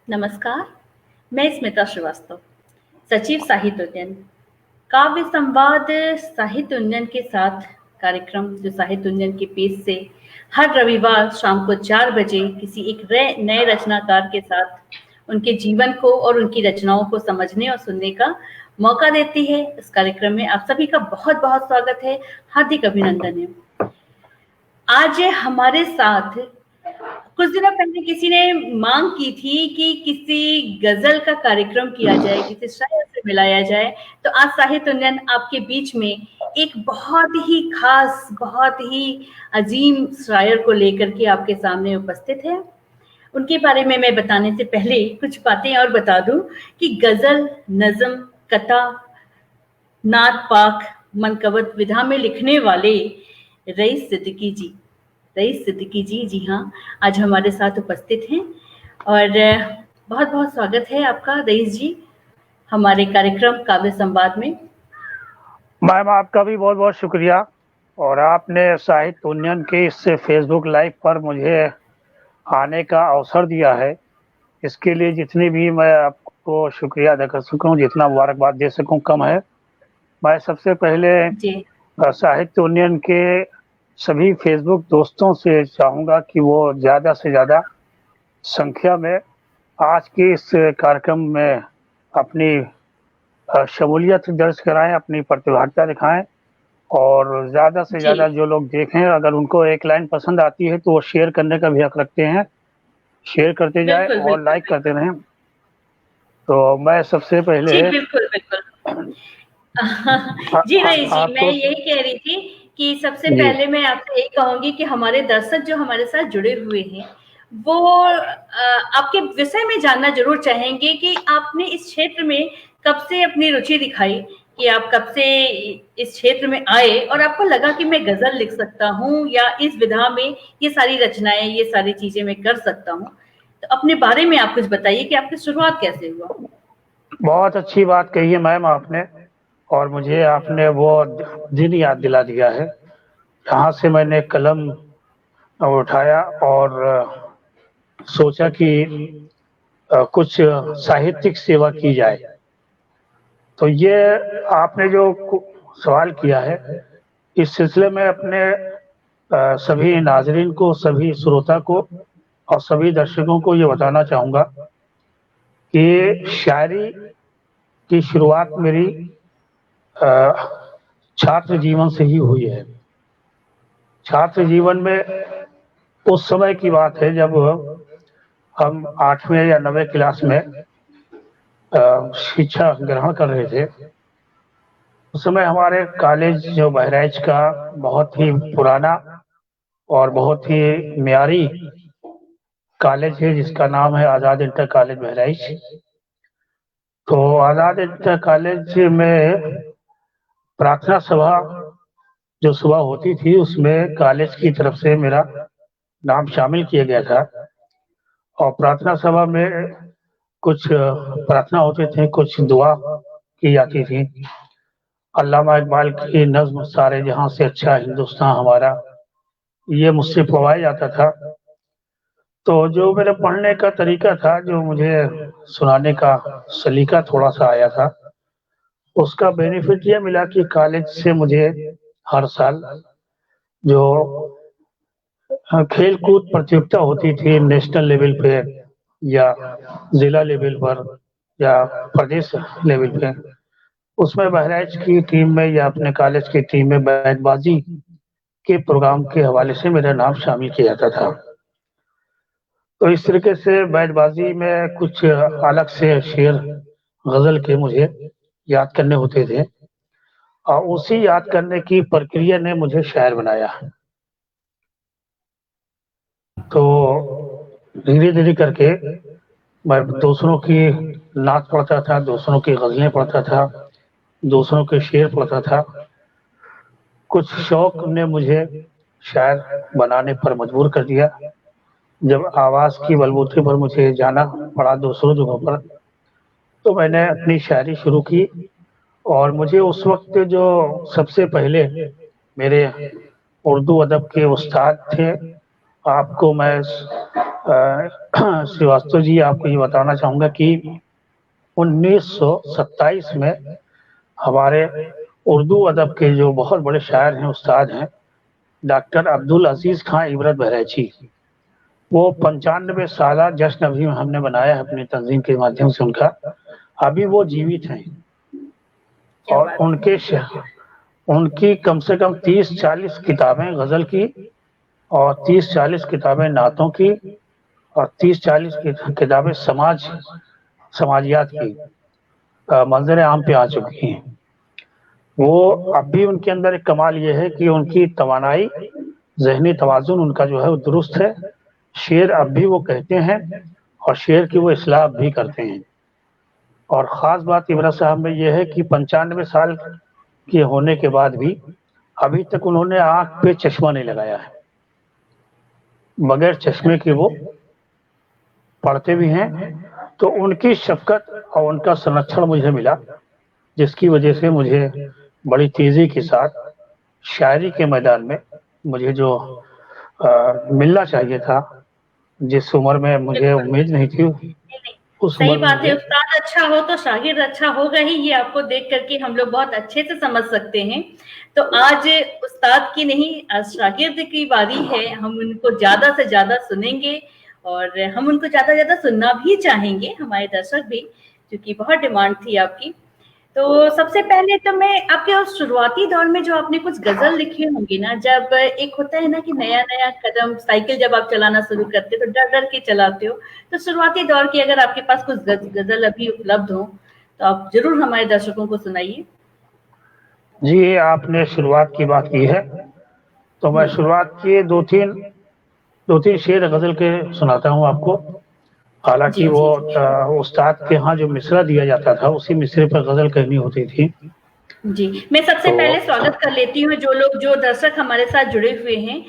नमस्कार, मैं स्मिता श्रीवास्तव, सचिव साहित्य उद्यान। काव्य संवाद साहित्य उद्यान के साथ कार्यक्रम जो साहित्य उद्यान के पेज से हर रविवार शाम को 4 बजे किसी एक नए रचनाकार के साथ उनके जीवन को और उनकी रचनाओं को समझने और सुनने का मौका देती है। इस कार्यक्रम में आप सभी का बहुत-बहुत स्वागत है, हार्दिक अभिनंदन है। आज हमारे साथ कुछ दिनों पहले किसी ने मांग की थी कि किसी गजल का कार्यक्रम किया जाए, किसी शायर से मिलाया जाए, तो आज साहित्य उन्नयन आपके बीच में एक बहुत ही खास, बहुत ही अजीम शायर को लेकर के आपके सामने उपस्थित है। उनके बारे में मैं बताने से पहले कुछ बातें और बता दूं कि गजल, नज़्म, कथा, नात पाक, मनकबत विधा में लिखने वाले रईस सिद्दीकी जी, जी हाँ, आज हमारे साथ उपस्थित हैं और बहुत-बहुत स्वागत है आपका रईस जी हमारे कार्यक्रम काव्य संवाद में। मैम आपका भी बहुत बहुत शुक्रिया और आपने साहित्य उन्नयन के इस फेसबुक लाइव पर मुझे आने का अवसर दिया है, इसके लिए जितनी भी मैं आपको शुक्रिया अदा कर सकूँ, जितना मुबारकबाद दे सकूँ कम है। मैं सबसे पहले साहित्य उन्नयन के सभी फेसबुक दोस्तों से चाहूँगा कि वो ज़्यादा से ज़्यादा संख्या में आज के इस कार्यक्रम में अपनी शमूलियत दर्ज कराएं, अपनी प्रतिभागिता दिखाएं और ज़्यादा से ज़्यादा जो लोग देखें, अगर उनको एक लाइन पसंद आती है तो वो शेयर करने का भी हक रखते हैं। शेयर करते जाएं और लाइक करते रहें। तो मैं सबसे पहले जी बिल्कुल जी रईस जी, मैं यही कह रही थी कि सबसे पहले मैं आपसे यही कहूंगी कि हमारे दर्शक जो हमारे साथ जुड़े हुए हैं वो आपके विषय में जानना जरूर चाहेंगे कि आपने इस क्षेत्र में कब से अपनी रुचि दिखाई, कि आप कब से इस क्षेत्र में आए और आपको लगा कि मैं गजल लिख सकता हूँ या इस विधा में ये सारी रचनाएं, ये सारी चीजें मैं कर सकता हूँ। तो अपने बारे में आप कुछ बताइए कि आपकी शुरुआत कैसे हुआ। बहुत अच्छी बात कही है मैम आपने, और मुझे आपने वो दिन याद दिला दिया है जहाँ से मैंने कलम उठाया और सोचा कि कुछ साहित्यिक सेवा की जाए। तो ये आपने जो सवाल किया है, इस सिलसिले में अपने सभी नाजरीन को, सभी श्रोता को और सभी दर्शकों को ये बताना चाहूँगा कि शायरी की शुरुआत मेरी छात्र जीवन से ही हुई है। छात्र जीवन में उस समय की बात है जब हम 8वें या 9वें क्लास में शिक्षा ग्रहण कर रहे थे। उस समय हमारे कॉलेज जो बहराइच का बहुत ही पुराना और बहुत ही म्यारी कॉलेज है, जिसका नाम है आज़ाद इंटर कॉलेज बहराइच। तो आज़ाद इंटर कॉलेज में प्रार्थना सभा जो सुबह होती थी, उसमें कॉलेज की तरफ से मेरा नाम शामिल किया गया था और प्रार्थना सभा में कुछ प्रार्थना होते थे, कुछ दुआ की जाती थी। अल्लामा इकबाल की नज़्म सारे जहां से अच्छा हिंदुस्तान हमारा, ये मुझसे पढ़वाया जाता था। तो जो मेरे पढ़ने का तरीका था, जो मुझे सुनाने का सलीका थोड़ा-सा आया था, उसका बेनिफिट ये मिला कि कॉलेज से मुझे हर साल जो खेल-कूद प्रतियोगिता होती थी नेशनल लेवल पे या ज़िला लेवल पर या प्रदेश लेवल पे, उसमें बहराइच की टीम में या अपने कॉलेज की टीम में बैटबाजी के प्रोग्राम के हवाले से मेरा नाम शामिल किया जाता था। तो इस तरीके से बैटबाजी में कुछ अलग से शेर गज़ल के मुझे याद करने होते थे और उसी याद करने की प्रक्रिया ने मुझे शायर बनाया। तो धीरे-धीरे करके मैं दूसरों की नात पढ़ता था, दूसरों की गज़लें पढ़ता था, दूसरों के शेर पढ़ता था। कुछ शौक ने मुझे शायर बनाने पर मजबूर कर दिया। जब आवाज़ की बलबूते पर मुझे जाना पड़ा दूसरों जगहों पर, तो मैंने अपनी शायरी शुरू की और मुझे उस वक़्त जो सबसे पहले मेरे उर्दू अदब के उस्ताद थे, आपको मैं श्रीवास्तव जी, आपको ये बताना चाहूँगा कि 1927 में हमारे उर्दू अदब के जो बहुत बड़े शायर हैं, उस्ताद हैं, डॉक्टर अब्दुल अजीज खां इबरत बहराइची, वो 95 साला जश्न अभी हमने बनाया है अपनी तंजीम के माध्यम से उनका। अभी वो जीवित हैं क्या और बात है। उनकी कम से कम 30-40 किताबें गज़ल की और 30-40 किताबें नातों की और 30-40 किताबें समाजियात की मंजर आम पे आ चुकी हैं। वो अब भी उनके अंदर एक कमाल ये है कि उनकी तवानाई, ज़हनी तवाज़ुन उनका जो है वो दुरुस्त है। शेर अब भी वो कहते हैं और शेर की वो इस्लाह भी करते हैं। और ख़ास बात इबरत साहब में ये है कि 95 साल के होने के बाद भी अभी तक उन्होंने आँख पे चश्मा नहीं लगाया है। बगैर चश्मे के वो पढ़ते भी हैं। तो उनकी शफ़क़त और उनका संरक्षण मुझे मिला, जिसकी वजह से मुझे बड़ी तेज़ी के साथ शायरी के मैदान में मुझे जो मिलना चाहिए था, जिस उम्र में मुझे बिल्कुल। उम्मीद नहीं थी, नहीं, नहीं, उस सही उम्र में बात है। मुझे उस्ताद अच्छा हो तो शागिर्द अच्छा होगा ही, ये आपको देख करके हम लोग बहुत अच्छे से समझ सकते हैं। तो आज उस्ताद की नहीं, आज शागिर्द की बारी है। हम उनको ज़्यादा से ज़्यादा सुनेंगे और हम उनको ज़्यादा से ज़्यादा सुनना भी चाहेंगे, हमारे दर्शक भी, क्योंकि बहुत डिमांड थी आपकी। तो सबसे पहले तो मैं आपके उस शुरुआती दौर में जो आपने कुछ गज़ल लिखी होंगी ना, जब एक होता है ना कि नया-नया कदम साइकिल जब आप चलाना शुरू करते हो तो डर-डर के चलाते हो। तो शुरुआती दौर की अगर आपके पास कुछ गज़ल अभी उपलब्ध हो, तो आप ज़रूर हमारे दर्शकों को सुनाइए। जी, आपने शुरुआत की बात की है, तो मैं हुँ। शुरुआत के 2-3 शेर गज़ल के सुनाता हूँ आपको। हालाँकि जी, वो जी। उस्ताद के यहाँ जो मिसरा दिया जाता था, उसी मिसरे पर गज़ल कहनी होती थी। जी, मैं सबसे तो पहले स्वागत कर लेती हूँ जो दर्शक हमारे साथ जुड़े हुए हैं।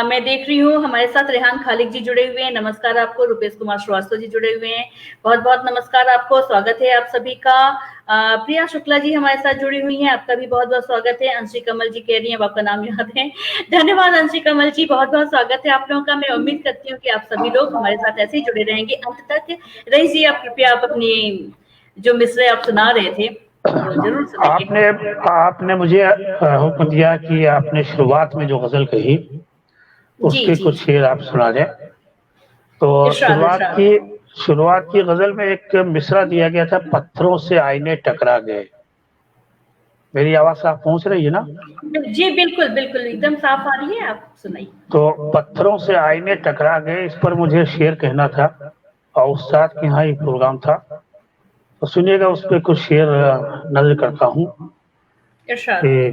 मैं देख रही हूँ हमारे साथ रेहान खालिक जी जुड़े हुए हैं, नमस्कार आपको। रुपेश कुमार श्रीवास्तव जी जुड़े हुए हैं, बहुत-बहुत नमस्कार आपको, स्वागत है आप सभी का। प्रिया शुक्ला जी हमारे साथ जुड़ी हुई हैं, आपका भी बहुत-बहुत स्वागत है। अंशी कमल जी कह रही हैं अब आपका नाम याद है। धन्यवाद अंशी कमल जी, बहुत-बहुत स्वागत है आप लोगों का। मैं उम्मीद करती हूँ कि आप सभी लोग हमारे साथ ऐसे ही जुड़े रहेंगे अंत तक। रईस जी, आप कृपया आप अपनी जो मिसरे आप सुना रहे थे, वो ज़रूर सुनाइए। आपने आपने मुझे हुक्म दिया कि आपने शुरुआत में जो गज़ल कही, जी, उसके जी, कुछ जी। शेर आप सुना दें। तो इरशाद, इरशाद। शुरुआत की गज़ल में एक मिसरा दिया गया था, पत्थरों से आईने टकरा गए। मेरी आवाज़ साफ पहुँच रही है ना? जी, बिल्कुल, बिल्कुल, एकदम साफ आ रही है, आप सुनाइए। तो पत्थरों से आईने टकरा गए, इस पर मुझे शेर कहना था और उस्ताद के यहाँ ही प्रोग्राम था। तो सुनिएगा, उस पे कुछ शेर नज़्म करता हूँ इरशाद। कि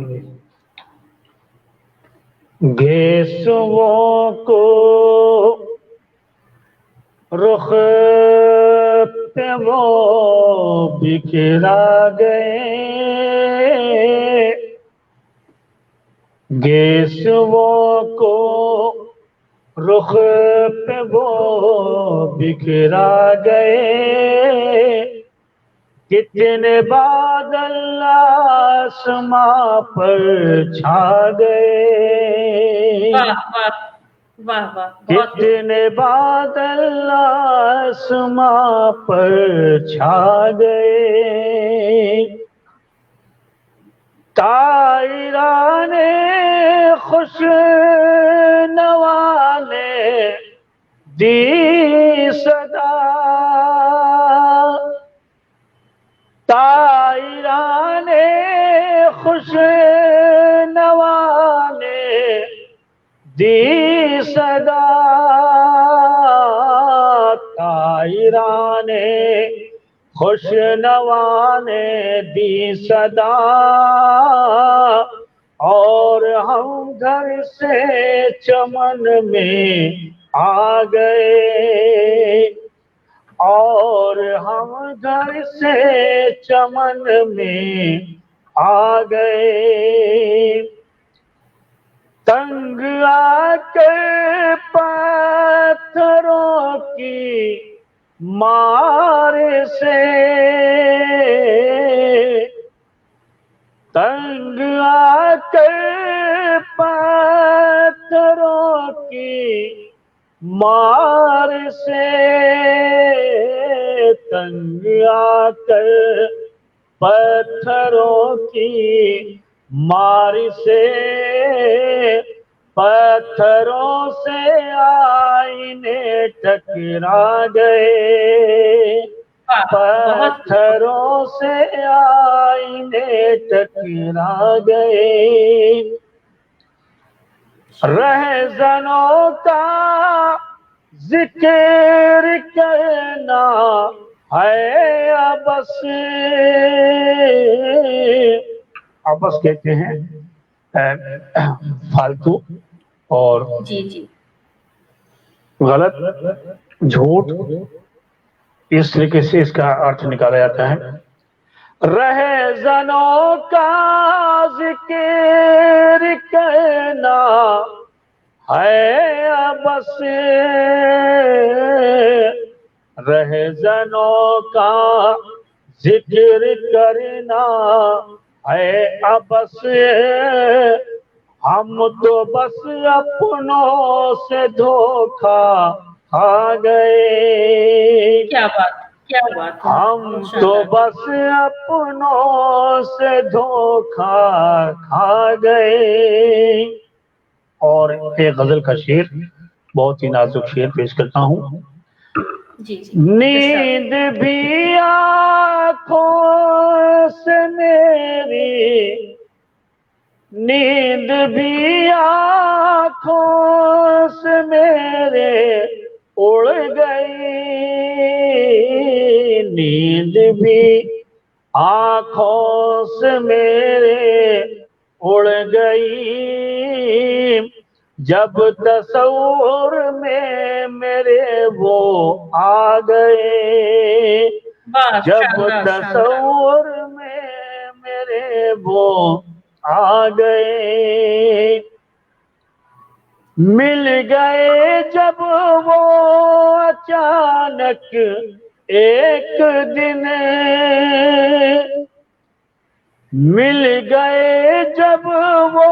गेसुओं को रुख पे वो बिखरा गए, गेसुओं को रुख पे वो बिखरा गए, कितने बादल आसमां पर छा गए, वाह, वाह! वाह, वाह! बहुत खूब। कितने बादल आसमां पर छा गए, तायराने खुश नवाने दी सदा, तायराने खुश नवाने दी सदा, तायराने खुश नवाने दी सदा, और हम घर से चमन में आ गए, और हम घर से चमन में आ गए, तंग आकर पत्थरों की मार से, तंग आकर पत्थरों की मार से तंग आकर पत्थरों की मार से, पत्थरों से आईने टकरा गए, पत्थरों से आईने टकरा गए। रहज़नों का जिक्र करना है अबस, अबस कहते हैं फालतू और जी जी गलत, झूठ, इस तरीके से इसका अर्थ निकाला जाता है। रहज़नों का जिक्र करना है अबस, रहज़नों का जिक्र करना है अबस, हम तो बस अपनों से धोखा खा गए। क्या बात है। हम तो बस अपनों से धोखा खा गए। और एक गजल का शेर, बहुत ही नाजुक शेर पेश करता हूँ। जी जी नींद भी आँखों से मेरी, नींद भी आँखों से मेरे उड़ गई, नींद भी आँखों से मेरे उड़ गई, जब तस्वुर में मेरे वो आ गए, जब तस्वुर में मेरे वो आ गए। मिल गए जब वो अचानक एक दिन, मिल गए जब वो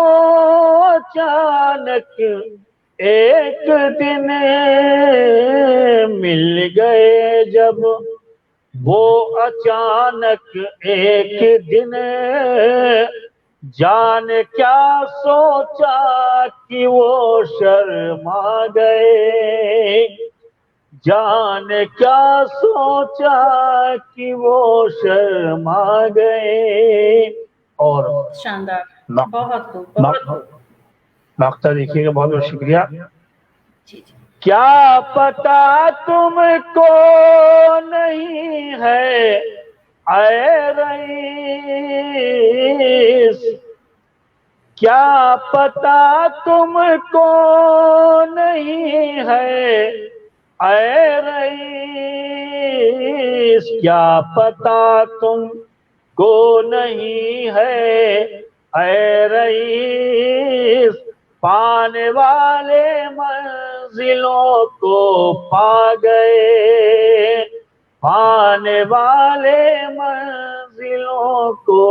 अचानक एक दिन, मिल गए जब वो अचानक एक दिन, जाने क्या सोचा कि वो शर्मा गए, जाने क्या सोचा कि वो शर्मा गए। और शानदार, बहुत खूब। नक्ता देखिएगा, बहुत बहुत शुक्रिया। जी जी। क्या पता तुमको नहीं है ऐ रईस, क्या पता तुमको नहीं है ऐ रईस, क्या पता तुमको नहीं है ऐ रईस, पाने वाले मंजिलों को पा गए, पाने वाले मंजिलों को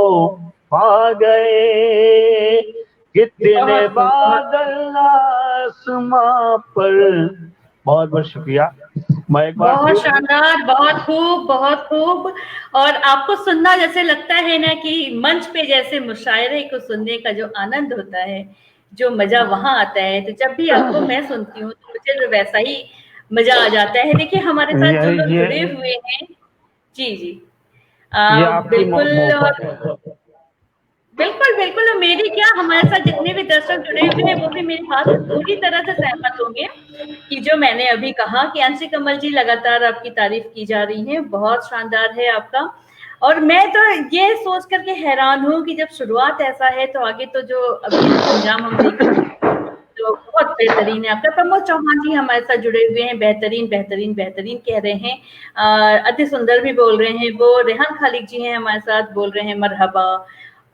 पा गए। कितने बादल आसमां पर। बहुत बहुत शुक्रिया। मैं एक बार बहुत शानदार, बहुत खूब। और आपको सुनना जैसे लगता है ना कि मंच पे जैसे मुशायरे को सुनने का जो आनंद होता है, जो मजा वहां आता है, तो जब भी आपको मैं सुनती हूँ तो मुझे तो वैसा ही मजा आ जाता है। देखिए हमारे साथ जो लोग जुड़े हुए हैं, जी जी बिल्कुल मेरी क्या, हमारे साथ जितने भी दर्शक जुड़े हुए हैं वो भी मेरी बात से पूरी तरह से सहमत होंगे कि जो मैंने अभी कहा कि अंशी कमल जी लगातार आपकी तारीफ की जा रही है, बहुत शानदार है आपका। और मैं तो ये सोच करके हैरान हूँ कि जब शुरुआत ऐसा है तो आगे तो जो अभी अंजाम हम देखेंगे तो बहुत बेहतरीन है आपका। प्रमोद चौहान जी हमारे साथ जुड़े हुए हैं, बेहतरीन कह रहे हैं। अति सुंदर भी बोल रहे हैं वो। रेहान खालिक जी हैं हमारे साथ, बोल रहे हैं मरहबा।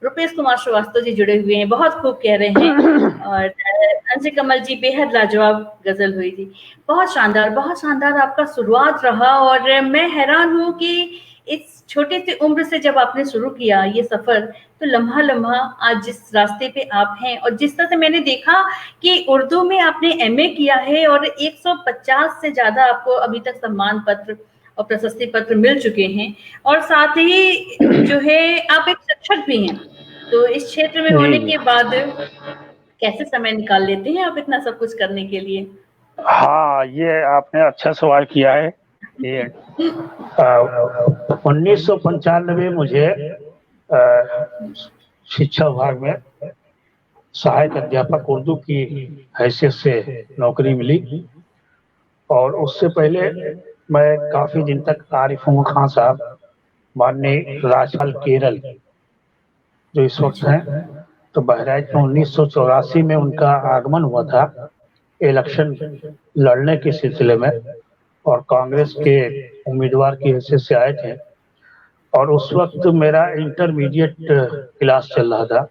रुपेश कुमार श्रीवास्तव जी जुड़े हुए हैं, बहुत खूब कह रहे हैं। और अंशु कमल जी, बेहद लाजवाब गजल हुई थी, बहुत शानदार आपका शुरुआत रहा। और मैं हैरान हूँ कि इस छोटी सी उम्र से जब आपने शुरू किया ये सफर, तो लम्हा लम्हा आज जिस रास्ते पे आप हैं, और जिस तरह से मैंने देखा कि उर्दू में आपने एमए किया है और 150 से ज्यादा आपको अभी तक सम्मान पत्र और प्रशस्ति पत्र मिल चुके हैं, और साथ ही जो है आप एक शिक्षक भी हैं। तो इस क्षेत्र में होने जी के बाद कैसे समय निकाल लेते हैं आप इतना सब कुछ करने के लिए? हाँ, ये आपने अच्छा सवाल किया है। ये 1995 मुझे शिक्षा विभाग में सहायक अध्यापक उर्दू की हैसियत से नौकरी मिली। और उससे पहले मैं काफी दिन तक आरिफ उमर खान साहब, माननीय राज्यपाल केरल जो इस वक्त अच्छा। हैं, तो बहराइच में 1984 में उनका आगमन हुआ था इलेक्शन लड़ने के सिलसिले में, और कांग्रेस के उम्मीदवार की हैसियत से आए थे। और उस वक्त मेरा इंटरमीडिएट क्लास चल रहा था,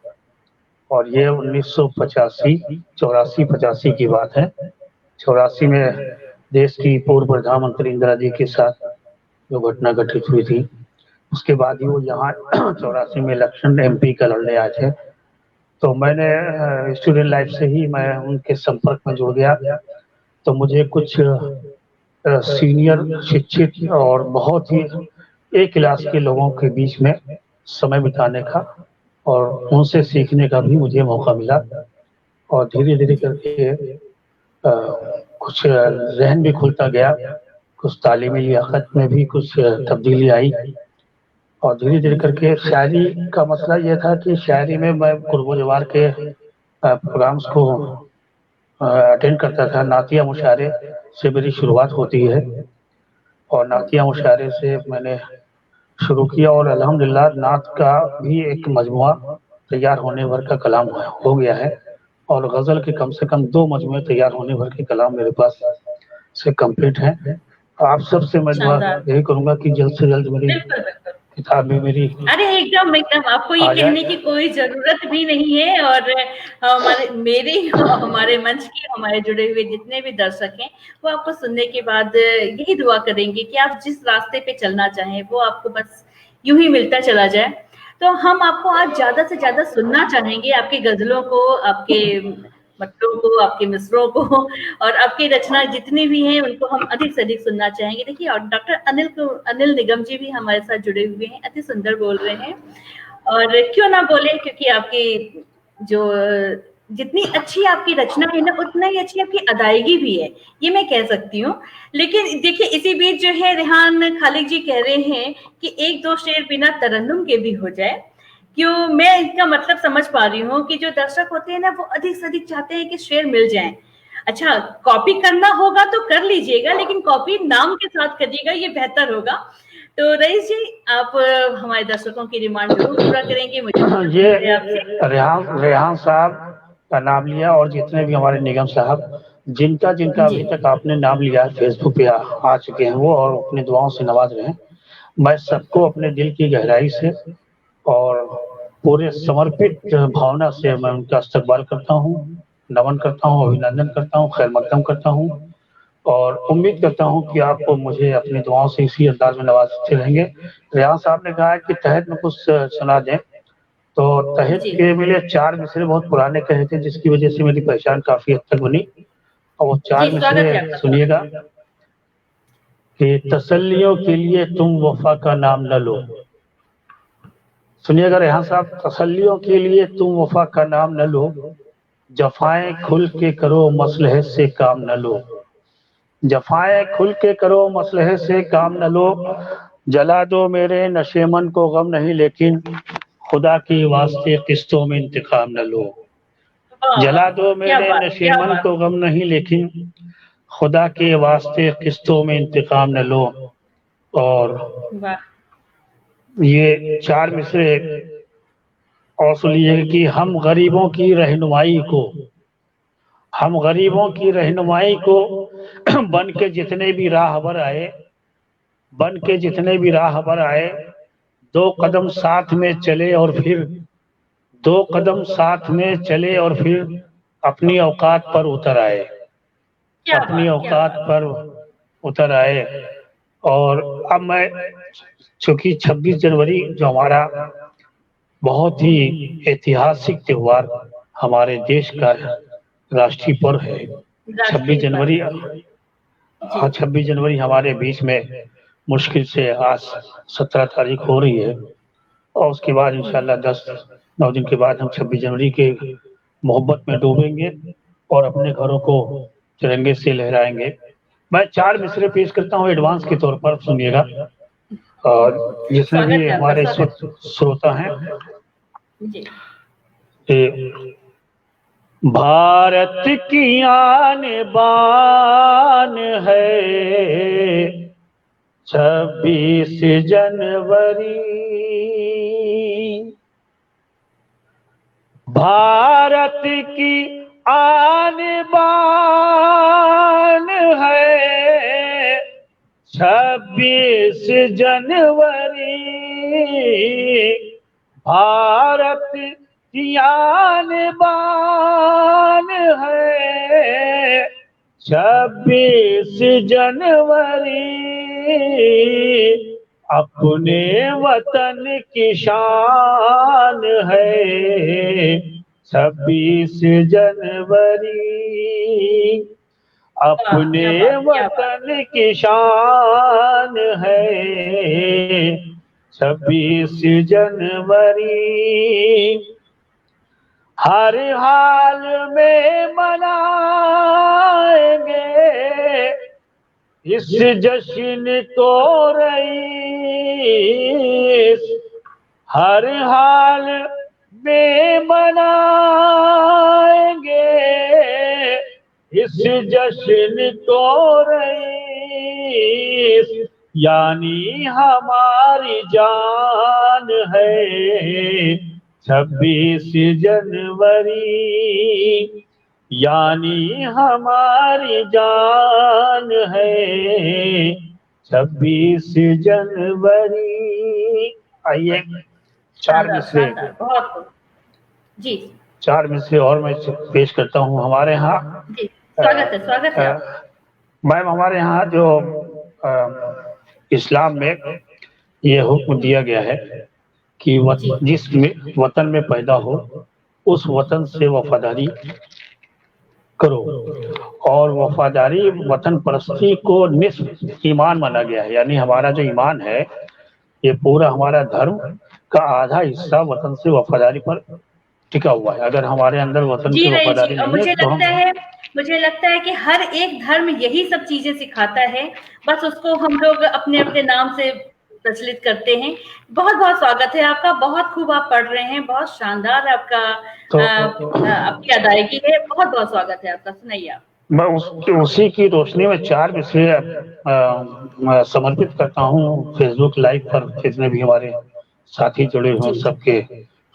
और ये 1985 84-85 की बात है। 84 में देश की पूर्व प्रधानमंत्री इंदिरा जी के साथ जो घटना घटित हुई थी, उसके बाद ही वो यहाँ 84 में इलेक्शन एमपी का लड़ने आए थे। तो मैंने स्टूडेंट लाइफ से ही मैं उनके संपर्क में जुड़ गया। तो मुझे कुछ सीनियर शिक्षित और बहुत ही एक क्लास के लोगों के बीच में समय बिताने का और उनसे सीखने का भी मुझे मौका मिला। और धीरे धीरे जी। करके कुछ ज़हन भी खुलता गया, कुछ तालीमी लियाकत में भी कुछ तब्दीली आई। और धीरे धीरे करके शायरी का मसला ये था कि शायरी में मैं कुर्ब जवार के प्रोग्राम्स को अटेंड करता था। नातिया मुशायरे से मेरी शुरुआत होती है, और नातिया मुशायरे से मैंने शुरू किया, और अल्हम्दुलिल्लाह नात का भी एक मजमुआ तैयार होने भर का कलाम हो गया है। और गज़ल के कम से कम 2 मजमुए तैयार होने भर के कलाम मेरे पास से कंप्लीट हैं। आप सबसे मैं दुआ शानदार। यही करूँगा कि जल्द से जल्द मेरी बिल्कुल, बिल्कुल। किताब में मेरी अरे एकदम, एकदम आपको ये आ कहने की जाए। कोई ज़रूरत भी नहीं है। और हमारे मेरे हमारे मंच के हमारे जुड़े हुए जितने भी दर्शक हैं, वो आपको सुनने के बाद यही दुआ करेंगे कि आप जिस रास्ते पे चलना चाहें, वो आपको बस यूँ ही मिलता चला जाए। तो हम आपको आज ज़्यादा से ज़्यादा सुनना चाहेंगे, आपकी गज़लों को, आपके मटलों को, आपके मिसरों को, और आपकी रचना जितनी भी हैं, उनको हम अधिक से अधिक सुनना चाहेंगे। देखिए, और डॉक्टर अनिल निगम जी भी हमारे साथ जुड़े हुए हैं, अति सुंदर बोल रहे हैं। और क्यों ना बोले, क्योंकि आपकी जो जितनी अच्छी आपकी रचना है ना, उतना ही अच्छी आपकी अदायगी भी है, ये मैं कह सकती हूँ। लेकिन देखिए, इसी बीच जो है रेहान खालिक जी कह रहे हैं कि एक दो शेर बिना तरन्नुम के भी हो जाए। क्यों, मैं इनका मतलब समझ पा रही हूँ कि जो दर्शक होते हैं ना, वो अधिक से अधिक चाहते हैं कि शेर मिल जाए। अच्छा, कॉपी करना होगा तो कर लीजिएगा, लेकिन कॉपी नाम के साथ करिएगा, ये बेहतर होगा। तो रईस जी, आप हमारे दर्शकों की डिमांड जरूर पूरा करेंगे। मुझे ये आपसे रेहान रेहान साहब का नाम लिया, और जितने भी हमारे निगम साहब, जिनका जिनका जी। अभी तक आपने नाम लिया है फेसबुक पे आ चुके हैं वो, और अपनी दुआओं से नवाज रहे हैं। मैं सबको अपने दिल की गहराई से और पूरे समर्पित भावना से मैं उनका इस्तकबाल करता हूँ, नमन करता हूँ, अभिनंदन करता हूँ, खैर मकदम करता हूँ। और उम्मीद करता हूँ कि आप मुझे अपनी दुआओं से इसी अंदाज में नवाजते रहेंगे। रेहान साहब ने कहा है कि तहत में कुछ सुना दें, तो तहत जी के मेरे 4 मिसरे बहुत पुराने कहे थे, जिसकी वजह से मेरी पहचान काफी हद तक बनी। और वो 4 जी, स्वागत मिसरे है आपका। सुनिएगा कि तसल्लियों के लिए तुम वफा का नाम न लो। सुनिएगा रेहान साहब, तसल्लियों के लिए तुम वफा का नाम न लो, जफाएं खुल के करो मसलहत से काम न लो। जफाएं खुल के करो मसलहत से काम न लो, जला दो मेरे नशेमन को गम नहीं, लेकिन खुदा के वास्ते किस्तों में इंतकाम न लो। वाह वाह जला वाह, दो क्या मेरे बात, क्या नशेमन बात। को गम नहीं, लेकिन खुदा के वास्ते किस्तों में इंतकाम न लो। और वाह। ये 4 मिसरे और सुनिए कि हम गरीबों की रहनुमाई को बन के जितने भी राहबर आए, बन के जितने भी राहबर आए, 2 कदम साथ में चले और फिर 2 कदम साथ में चले और फिर अपनी औकात पर उतर आए, क्या अपनी बात, क्या औकात बात। पर उतर आए। और अब मैं, चूँकि 26 जनवरी जो हमारा बहुत ही ऐतिहासिक त्योहार हमारे देश का राष्ट्रीय पर्व है, 26 राष्ट्रीय जनवरी, पर्व। जी। हाँ 26 जनवरी हमारे बीच में मुश्किल से आज 17 तारीख हो रही है, और उसके बाद इंशाल्लाह 10-9 दिन के बाद हम 26 जनवरी के मोहब्बत में डूबेंगे और अपने घरों को तिरंगे से लहराएंगे। मैं 4 मिसरे पेश करता हूँ एडवांस के तौर पर, सुनिएगा। और जितने स्वागत भी है आपका, हमारे स्वागत। श्रोता हैं, जी। कि भारत की आन बान है 26 जनवरी, भारत की आन बान है 26 जनवरी, भारत की आन बान है 26 जनवरी, अपने वतन की शान है 26 जनवरी, अपने क्या बात, क्या बात। वतन की शान है 26 जनवरी, हर हाल में मनाएंगे इस जश्न को रईस, हर हाल में मनाएंगे इस जश्न को रईस, यानी हमारी जान है 26 जनवरी, यानी हमारी जान है 26 जनवरी। आइए 4 शानदार, मिसरे, शानदार, बहुत खूब। जी। 4 मिसरे और मैं पेश करता हूँ। हमारे यहाँ जी, स्वागत है, स्वागत है आपका। मैम, हमारे यहाँ जो इस्लाम में ये हुक्म दिया गया है कि जी। जिस वतन में पैदा हो उस वतन से वफादारी करो, और वफादारी वतन परस्ती को निस्फ ईमान माना गया है, यानी हमारा जो ईमान है ये पूरा हमारा धर्म का आधा हिस्सा वतन से वफादारी पर टिका हुआ है। अगर हमारे अंदर वतन जी की नहीं जी, वफादारी नहीं है मुझे तो लगता हम, है, मुझे लगता है कि हर एक धर्म यही सब चीजें सिखाता है, बस उसको हम लोग अपने अपने नाम से प्रचलित करते हैं। बहुत बहुत स्वागत है आपका, बहुत खूब आप पढ़ रहे हैं, बहुत शानदार आपका तो आपकी अदायगी है। बहुत बहुत स्वागत है आपका, सुनाइए आप। मैं उसी की रोशनी में 4 विषय समर्पित करता हूँ फेसबुक लाइव पर, जितने भी हमारे साथी जुड़े हुए हैं जी। सबके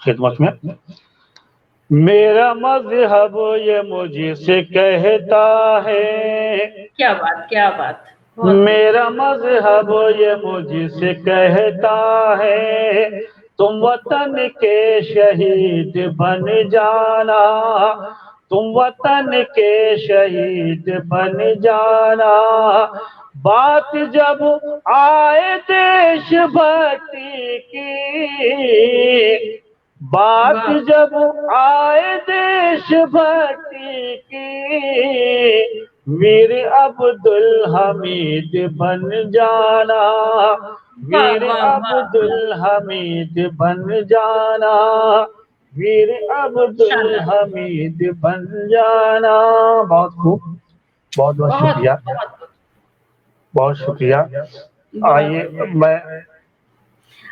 खिदमत में। मेरा मजहब ये मुझसे कहता है, क्या बात, क्या बात। बहुत खूब। मेरा मजहब ये मुझसे कहता है, तुम वतन के शहीद बन जाना, तुम वतन के शहीद बन जाना, बात जब आए देशभक्ति की, बात वाह। जब आए देशभक्ति की, वीर अब्दुल हमीद बन जाना, वाह वीर वाह वाह वाह। अब्दुल हमीद बन जाना, वीर अब्दुल शानदार। हमीद बन जाना। बहुत खूब, बहुत बहुत बहुत शुक्रिया, बहुत बहुत शुक्रिया। बहुत आइए खूब।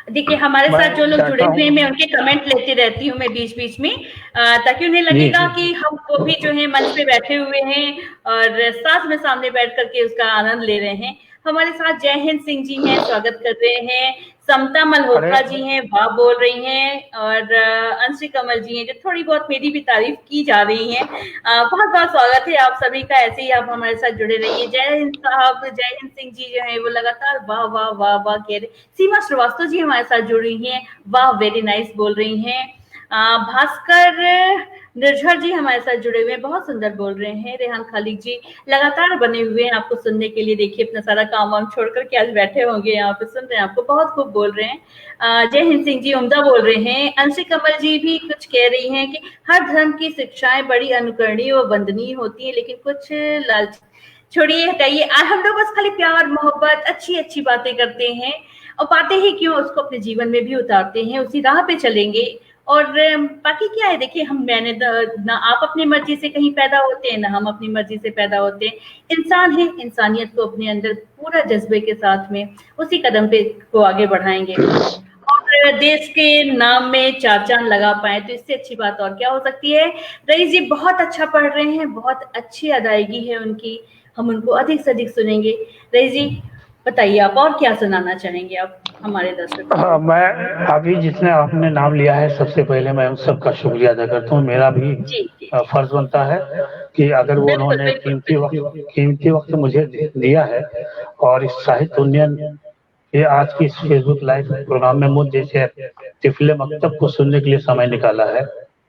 देखिए, हमारे मैं साथ जो लोग जुड़े चाहता हुए हैं, मैं हूँ, उनके कमेंट लेती रहती हूँ मैं बीच बीच में, ताकि उन्हें जी लगेगा जी, कि हम वो भी जो है मंच पे बैठे हुए हैं और साथ में सामने बैठ करके उसका आनंद ले रहे हैं। हमारे साथ जय हिंद सिंह जी हैं, स्वागत कर रहे हैं। समता अरे मल्होत्रा जी हैं, वाह बोल रही हैं, और अंशी कमल जी हैं जो थोड़ी बहुत मेरी भी तारीफ की जा रही हैं। बहुत बहुत स्वागत है आप सभी का, ऐसे ही आप हमारे साथ जुड़े रहिए। जय हिंद साहब, जय हिंद सिंह जी जो है वो लगातार वाह वाह वाह वाह कह रहे। सीमा श्रीवास्तव जी हमारे साथ जुड़ रही हैं, वाह वेरी नाइस बोल रही हैं। भास्कर निर्झर जी हमारे साथ जुड़े हुए हैं, बहुत सुंदर बोल रहे हैं। रेहान खालिद जी लगातार बने हुए हैं आपको सुनने के लिए। देखिए अपना सारा काम वाम छोड़कर के आज बैठे होंगे यहाँ पे, सुन रहे हैं आपको, बहुत खूब बोल रहे हैं। जय हिंद सिंह जी उम्दा बोल रहे हैं। अंशी कमल जी भी कुछ कह रही हैं कि हर धर्म की शिक्षाएं बड़ी अनुकरणीय व वंदनीय होती है, लेकिन कुछ लालच छोड़िए, हटाइए। हम लोग बस खाली प्यार मोहब्बत अच्छी अच्छी बातें करते हैं, और बातें ही क्यों, उसको अपने जीवन में भी उतारते हैं, उसी राह पे चलेंगे। और बाकी क्या है, देखिए हम मैंने ना आप अपनी मर्जी से कहीं पैदा होते हैं, ना हम अपनी मर्जी से पैदा होते हैं। इंसान है, इंसानियत को अपने अंदर पूरा जज्बे के साथ में उसी कदम पे को आगे बढ़ाएंगे, और देश के नाम में चार चांद लगा पाए, तो इससे अच्छी बात और क्या हो सकती है। रईस जी बहुत अच्छा पढ़ रहे हैं, बहुत अच्छी अदायगी है उनकी, हम उनको अधिक से अधिक सुनेंगे। रईस जी बताइए आप और क्या सुनाना चाहेंगे आप हमारे दर्शकों को। मैं अभी जितने आपने नाम लिया है, सबसे पहले मैं उन सबका शुक्रिया अदा करता हूँ। मेरा भी जी जी फर्ज बनता है कि अगर वो बिल्कुल उन्होंने बिल्कुल कीमती वक्त मुझे दिया है, और इस साहित्य उन्नयन ये आज की इस फेसबुक लाइव प्रोग्राम में मुझ जैसे तिफले मकतब को सुनने के लिए समय निकाला है,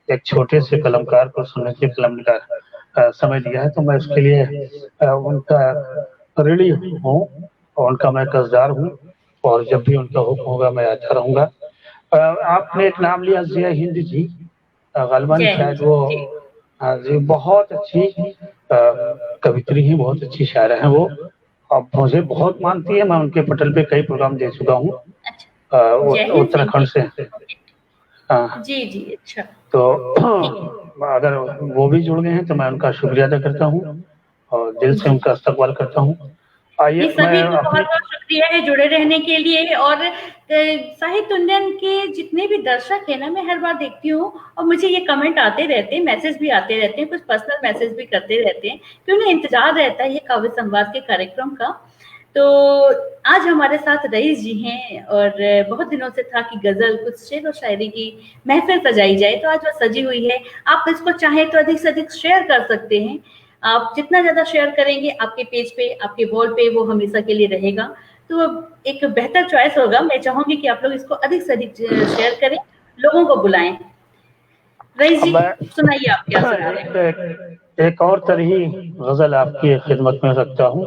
एक छोटे से कलमकार को सुनने के लिए कलम का समय दिया है, तो मैं उसके लिए उनका ऋणी हूँ और उनका मैं कर्जदार हूँ, और जब भी उनका हुक्म होगा मैं आता रहूंगा। आपने एक नाम लिया जिया हिंद जी, गालिबन जय हिंद शायद वो, जी। हाँ जी, बहुत अच्छी कवित्री हैं, बहुत अच्छी शायर हैं वो, अब मुझे बहुत मानती है। मैं उनके पटल पे कई प्रोग्राम दे चुका हूँ, अच्छा जय हिंद सिंह उत्तराखंड जी। से। हाँ, जी जी अच्छा तो ठीक है। अगर वो भी जुड़ गए हैं तो मैं उनका शुक्रिया अदा करता हूँ और दिल से जी उनका इस्तकबाल करता हूँ। ये आइए मैं सभी को अपनी, बहुत बहुत शुक्रिया है जुड़े रहने के लिए। और साहित्य उन्नयन के जितने भी दर्शक है ना, मैं हर बार देखती हूँ और मुझे ये कमेंट आते रहते हैं, मैसेज भी आते रहते हैं, कुछ पर्सनल मैसेज भी करते रहते हैं कि उन्हें इंतजार रहता है ये काव्य संवाद के कार्यक्रम का। तो आज हमारे साथ रईस जी हैं, और बहुत दिनों से था कि गजल कुछ शेर और शायरी की महफिल सजाई जाए, तो आज वह सजी हुई है। आप इसको चाहें तो अधिक से अधिक शेयर कर सकते हैं। आप जितना ज्यादा शेयर करेंगे आपके पेज पे, आपके वॉल पे, वो हमेशा के लिए रहेगा, तो एक बेहतर चॉइस होगा। मैं चाहूंगी कि आप लोग इसको अधिक से अधिक शेयर करें, लोगों को बुलाएं। रईस अब जी मैं सुनाइए आप क्या सुना रहे हैं। एक और तरही गजल आपकी खिदमत में रखता हूँ।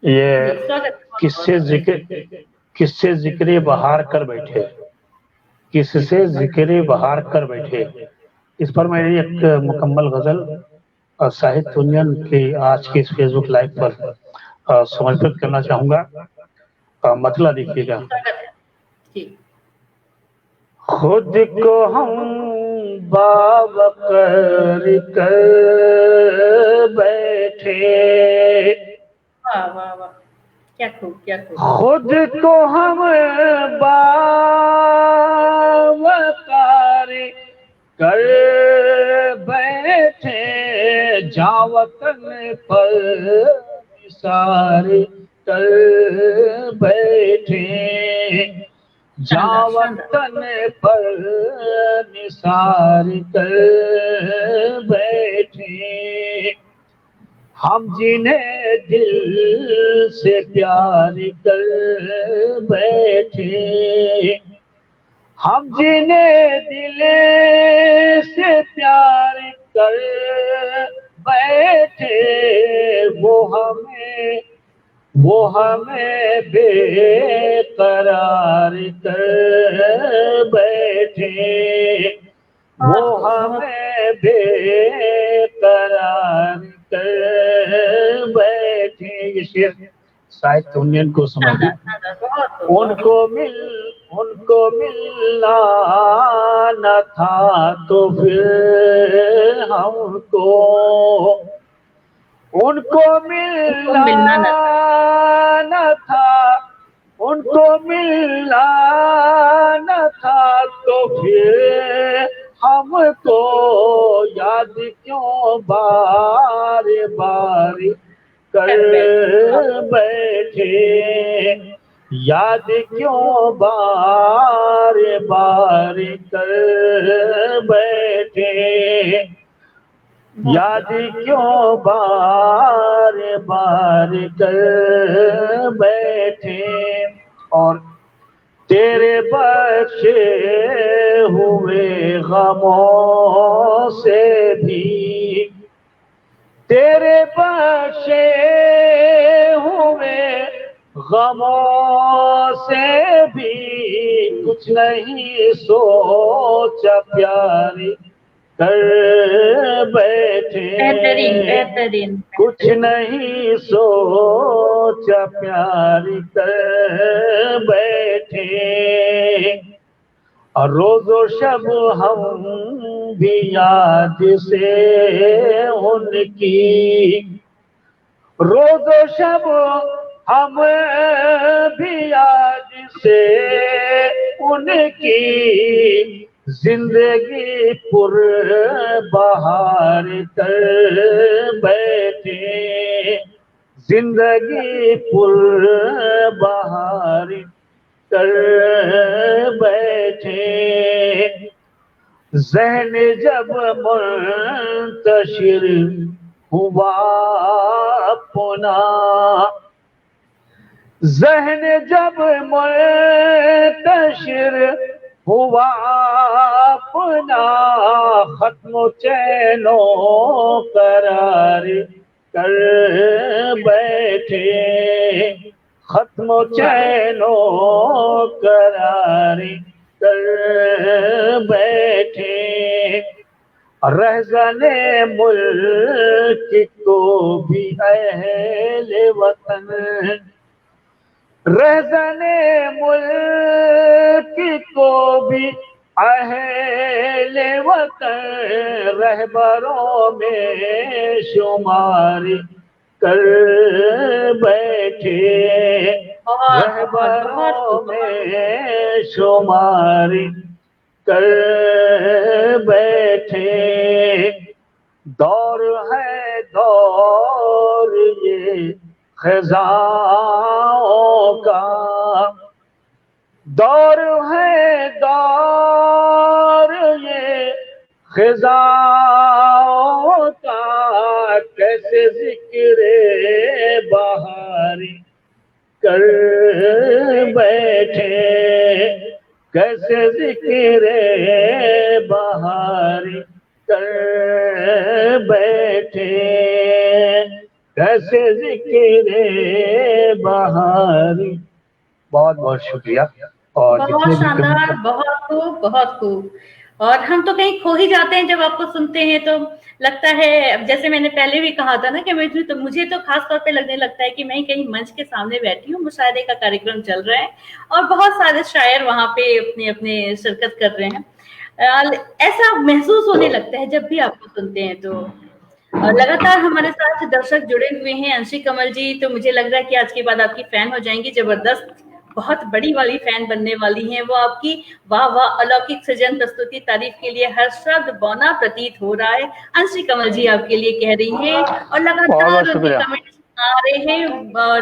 ये जी स्वागत है बहुत किससे बहुत रईस जिक्र जी। किससे जिक्र बहार कर बैठे, किससे जिक्र बहार कर बैठे, इस पर मेरी एक मुकम्मल गजल साहित्य उन्नयन की आज की इस फेसबुक लाइव पर समर्पित करना चाहूंगा। मतलब देखिएगा। स्वागत है जी। खुद को हम बावकर कर बैठे, वाह वाह वाह, क्या खूब क्या खूब। खुद को हम बावकार कर बैठे, जावतन पर निसार कर बैठे, शानदार शानदार। जावतन पर निसार कर बैठे, हम जिन्हें दिल से प्यार कर बैठे, हम जिन्हें दिल से प्यार कर बैठे, वो हमें बेकरार कर बैठे, वो बहुत खूब बहुत हमें बेकरार कर बैठे। ये शेर साहित्य उन्नयन को समर्पित। शानदार शानदार, बहुत खूब बहुत खूब। उनको मिलना न था तो फिर हमको, उनको उनको मिलना मिलना न था। न था, उनको मिलना न था तो फिर हमको याद क्यों बार बार कर कर बैठे वाह। बैठे, याद क्यों बार बार कर बैठे, बहुत याद खूब। क्यों बार बार कर बैठे, और तेरे बख्शे हुए गमों से भी, तेरे बख्शे हुए गमों से भी कुछ नहीं सोचा प्यारी कर बैठे, बेहतरीन बेहतरीन। कुछ नहीं सोचा प्यारी कर बैठे। और रोजो शब हम भी याद से उनकी, रोजो शब हम भी याद से उनकी, जिंदगी पुर बहार कर बैठे, जिंदगी पुर बहार कर बैठे। ज़हन जब मुंतशिर हुआ अपना, ज़हन जब मुंतशिर हुआ अपना, खत्म चैनो करार कर बैठे, खत्म चैनो करार कर बैठे। रहज़ने मुल्क को भी अहले वतन, रहज़ने मुल्क को भी अहले वतन, रहबरों में शुमार कर बैठे, रहबरों में शुमार कर बैठे। दौर है दौर ये ख़ज़ाओं का, दौर है दौर ये ख़ज़ाओं का, कैसे ज़िक्रे बहारी कर बैठे, कैसे ज़िक्रे बहारी कर बैठे, कैसे ज़िक्रे बहारी। बहुत बहुत शुक्रिया। और बहुत शानदार, बहुत खूब बहुत खूब। और हम तो कहीं खो ही जाते हैं जब आपको सुनते हैं, तो लगता है, जैसे मैंने पहले भी कहा था ना, कि मुझे तो खास तौर पे लगने लगता है कि मैं कहीं मंच के सामने बैठी हूँ, मुशायरे का कार्यक्रम चल रहा है और बहुत सारे शायर वहां पे अपने अपने शिरकत कर रहे हैं। ऐसा महसूस होने लगता है जब भी आपको सुनते हैं। तो लगातार हमारे साथ दर्शक जुड़े हुए हैं। अंशी कमल जी, तो मुझे लग रहा है कि आज के बाद आपकी फैन हो जाएंगी, जबरदस्त, बहुत बड़ी वाली फैन बनने वाली हैं वो आपकी। वाह वाह, अलौकिक सृजन, प्रस्तुति, तारीफ के लिए हर शब्द बौना प्रतीत हो रहा है, अंशी कमल जी आपके लिए कह रही हैं। और लगातार उनके कमेंट्स आ रहे हैं और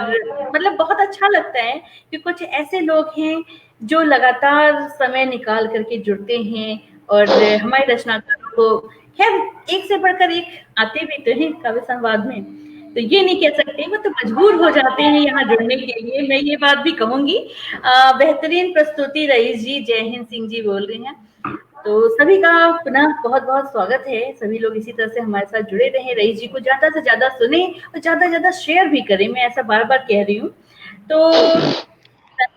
मतलब बहुत अच्छा लगता है कि कुछ ऐसे लोग हैं जो लगातार समय निकाल करके जुड़ते हैं और हमारे रचनाकारों को, खैर एक से बढ़कर एक आते भी तो हैं काव्य संवाद में, तो ये नहीं कह सकते, वो तो मजबूर हो जाते हैं यहाँ जुड़ने के लिए, मैं ये बात भी कहूंगी। बेहतरीन प्रस्तुति रईस जी, जय हिंद सिंह जी बोल रहे हैं। तो सभी का पुनः बहुत बहुत स्वागत है। सभी लोग इसी तरह से हमारे साथ जुड़े रहें, रईस जी को ज्यादा से ज्यादा सुने और ज्यादा से ज्यादा शेयर भी करें, मैं ऐसा बार बार कह रही हूँ। तो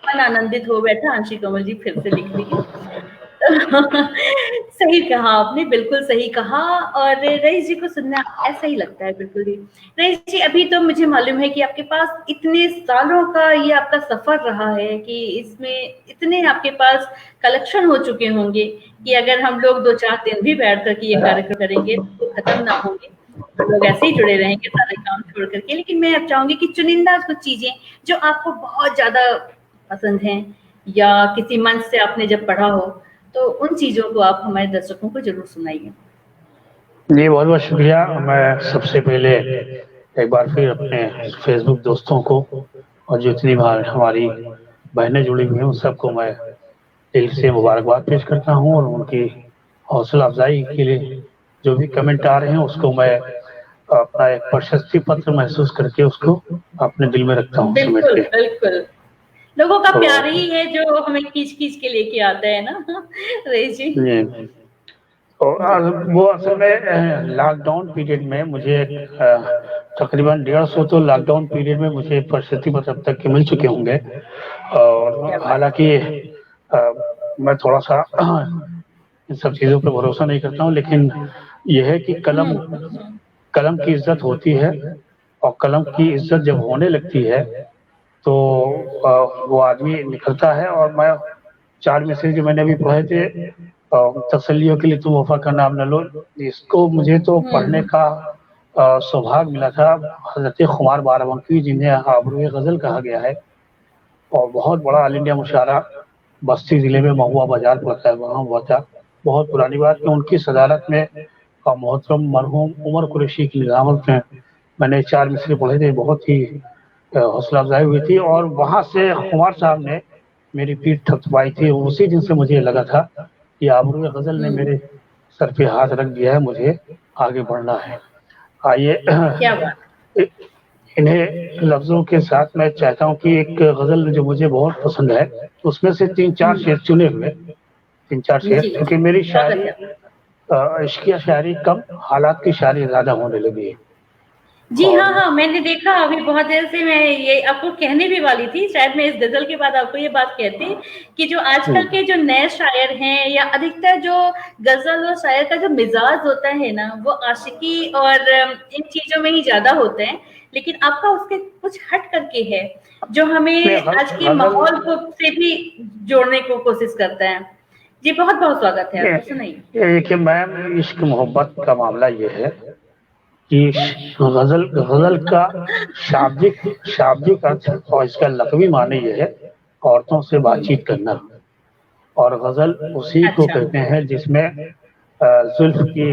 मन आनंदित हो बैठा, अंशी कमल जी फिर से लिख लीजिए। सही कहा आपने, बिल्कुल सही कहा। और रईस जी को सुनना ऐसा ही लगता है, बिल्कुल ही। रईस जी, अभी तो मुझे मालूम है कि आपके पास इतने सालों का ये आपका सफर रहा है कि इसमें इतने आपके पास कलेक्शन हो चुके होंगे कि अगर हम लोग 2-4 दिन भी बैठ कर के ये कार्यक्रम करेंगे तो खत्म ना होंगे, तो लोग ऐसे ही जुड़े रहेंगे सारे काम छोड़ करके। लेकिन मैं अब चाहूंगी कि चुनिंदा कुछ चीजें जो आपको बहुत ज्यादा पसंद हैं या किसी मंच से आपने जब पढ़ा हो, तो उन चीजों को आप हमारे दर्शकों को जरूर सुनाइए। जी बहुत बहुत शुक्रिया। मैं सबसे पहले एक बार फिर अपने फेसबुक दोस्तों को और जितनी बार हमारी बहनें जुड़ी हुई हैं उन सबको मैं दिल से मुबारकबाद पेश करता हूं और उनकी हौसला अफजाई के लिए जो भी कमेंट आ रहे हैं उसको मैं अपना एक प्रशस्ति पत्र महसूस करके उसको अपने दिल में रखता हूँ। बिल्कुल बिल्कुल, लोगों का तो प्यार ही है जो हमें खींच-खींच के लेके आता है ना रईस जी? जी। और जी। वो असल में लॉकडाउन पीरियड में मुझे तकरीबन 150 तो लॉकडाउन पीरियड में मुझे प्रशस्ति पत्र अब तक के मिल चुके होंगे। क्या और बात है। हालाँकि मैं थोड़ा-सा इन सब चीज़ों पे भरोसा नहीं करता हूँ, लेकिन ये है कि हुँ, हुँ। कलम की इज़्ज़त होती है और कलम की इज़्ज़त जब होने लगती है, तो वो आदमी निखरता है। और मैं 4 मिसरे जो मैंने अभी पढ़े थे, तसल्लियों के लिए तुम वफ़ा का नाम न लो, इसको मुझे तो पढ़ने हुँ, का सौभाग्य मिला था। हज़रत खुमार बाराबंकी जिन्हें आबरूए ग़ज़ल कहा गया है, और बहुत बड़ा ऑल इंडिया मुशायरा बस्ती ज़िले में महुआ बाज़ार पड़ता है, वहाँ हुआ था। बहुत पुरानी बात है, उनकी सदारत में मोहतरम मरहूम उमर कुरैशी की निज़ामत में मैंने 4 मिसरे पढ़े थे, बहुत ही हौसला अफ़ज़ाई हुई थी। और वहाँ से खुमार साहब ने मेरी पीठ थपथपाई थी। उसी दिन से मुझे लगा था कि आबरूए ग़ज़ल ने हुँ। मेरे सर पे हाथ रख दिया है, मुझे आगे बढ़ना है। आइए क्या बात है। इ इन्हें लफ्ज़ों के साथ मैं चाहता हूँ कि एक ग़ज़ल जो मुझे बहुत पसंद है, उसमें से 3-4 शेर हुँ। चुने हुए, 3-4 शेर, जी, क्योंकि जी। मेरी स्वागत शायरी है आपका। इश्क़िया शायरी कम, हालात की शायरी ज़्यादा होने लगी है। जी, हाँ, और हाँ, मैंने देखा अभी बहुत देर से मैं ये आपको कहने भी वाली थी, शायद मैं इस गज़ल के बाद आपको ये बात कहती कि जो आजकल के जो नए शायर हैं या अधिकतर जो गज़ल और शायर का जो मिज़ाज होता है ना, वो आशिकी और इन चीज़ों में ही ज़्यादा होते हैं, लेकिन आपका उसके कुछ हट कर के है, जो नहीं, हमें आज के ग़ज़ल माहौल को से भी जोड़ने को कोशिश करता है। जी, बहुत-बहुत स्वागत है आपका, सुनाइए। ये देखिए मैम, इश्क मोहब्बत का मामला ये है कि गज़ल गज़ल का शाब्दिक शाब्दिक अर्थ और इसका लफ़ज़ी माने ये है, औरतों से बातचीत हुँ। करना। और गज़ल उसी को अच्छा। कहते हैं जिसमें ज़ुल्फ़ की,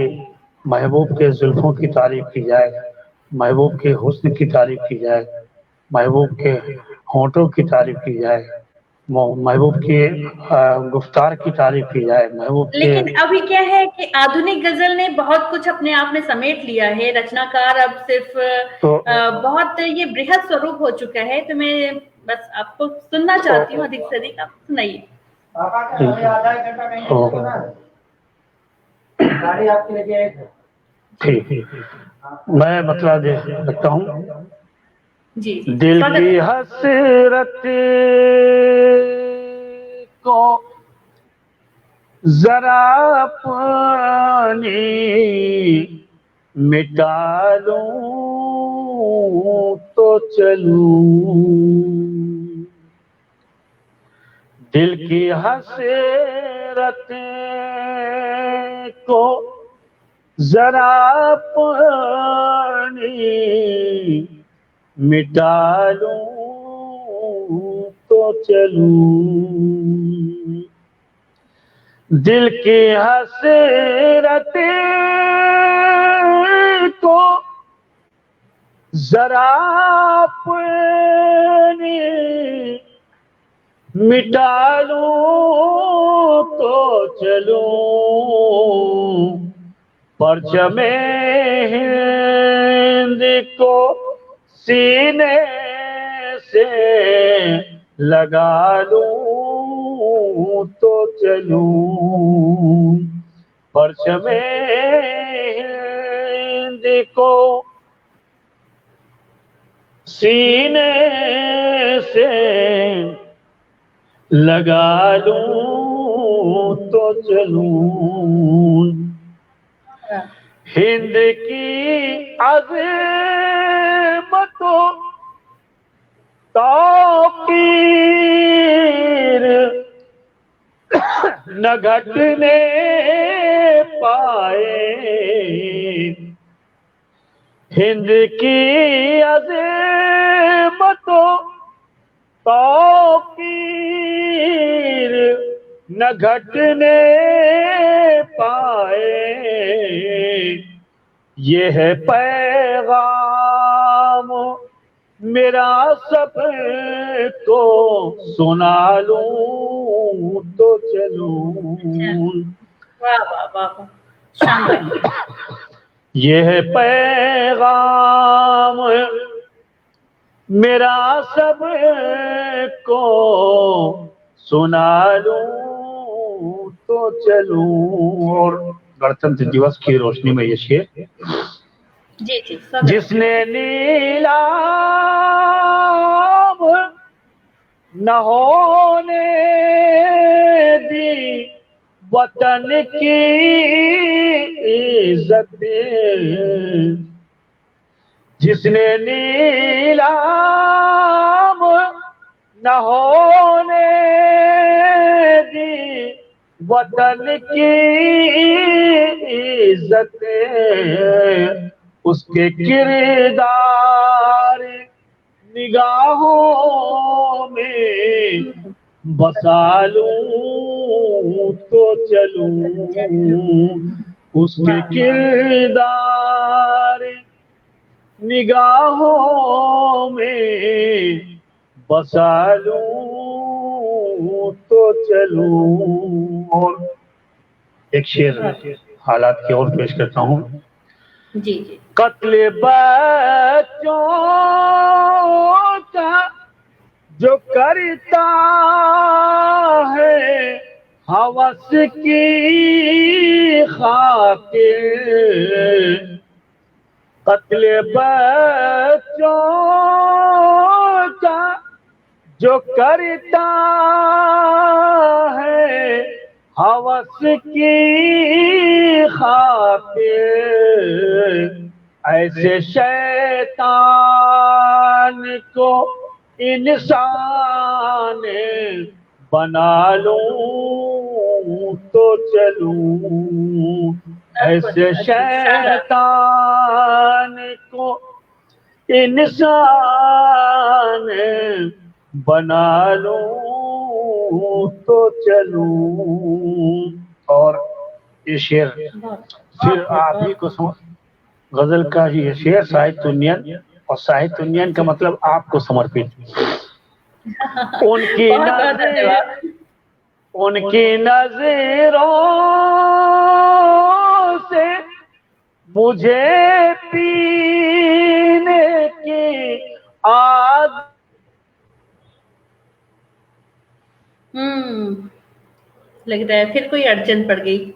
महबूब के ज़ुल्फ़ों की तारीफ़ की जाए, महबूब के हुस्न की तारीफ़ की जाए, महबूब के होंठों की तारीफ़ की जाए, महबूब के गुफ्तार की तारीफ़ की जाए, महबूब के लेकिन अभी क्या है कि आधुनिक गज़ल ने बहुत कुछ अपने आप में समेट लिया है, रचनाकार अब सिर्फ़ तो बहुत ये बृहद स्वरूप हो चुका है, तो मैं बस आपको सुनना तो चाहती हूँ अधिक से अधिक, आप सुनाइए। गाड़ी आपके लिए ठीक, मैं बतला दे सकता हूँ। जी, जी, दिल स्वागत की है। हसरत को जरा पानी मिटा लूं तो चलूं, दिल की हसरत को जरा पानी मिटा लूं तो चलूं, दिल की हसरत को जरा पानी मिटा लूं तो चलूं, परचमे हिंद को सीने से लगा लूं तो चलूं, परचमे हिंद को सीने से लगा लूं तो चलूं, हाँ। हिंद की अज़मतों ताक़ीर न घटने पाए, हिंद की अज़मतों ताक़ीर न घटने पाए, ये है पैगाम मेरा सबको सुना लूं तो अच्छा। चलूं, वाह, वाह, वाह, वाह! शानदार। ये है पैगाम मेरा सब को सुना लूं तो चलूं। और गणतंत्र दिवस की रोशनी में ये शेर, जी जी स्वागत। जिसने नीलाम न होने दी वतन की इज्जत, जिसने नीलाम न होने दी वतन की इज्जत, उसके किरदार निगाहों में बसा लूं तो चलूं, उसके किरदार निगाहों में बसा लूं तो चलूं। और एक शेर हालात की और पेश करता हूँ। जी जी। कत्ले बच्चों का जो करता है हवस की खातिर, कत्ले बच्चों का जो करता है हवस की खातिर, ऐसे शैतान को इंसान बना लूं तो चलूं, ऐसे शैतान को इंसान बना लूं तो चलूं। और ये शेर फिर आप ही को समझ, गजल का ही ये शेर साहित्य उन्नयन, और साहित्य उन्नयन का मतलब आपको समर्पित। उनकी नजर, उनकी नजरों से मुझे पीने की आदत। लग रहा है फिर कोई अड़चन पड़ गई।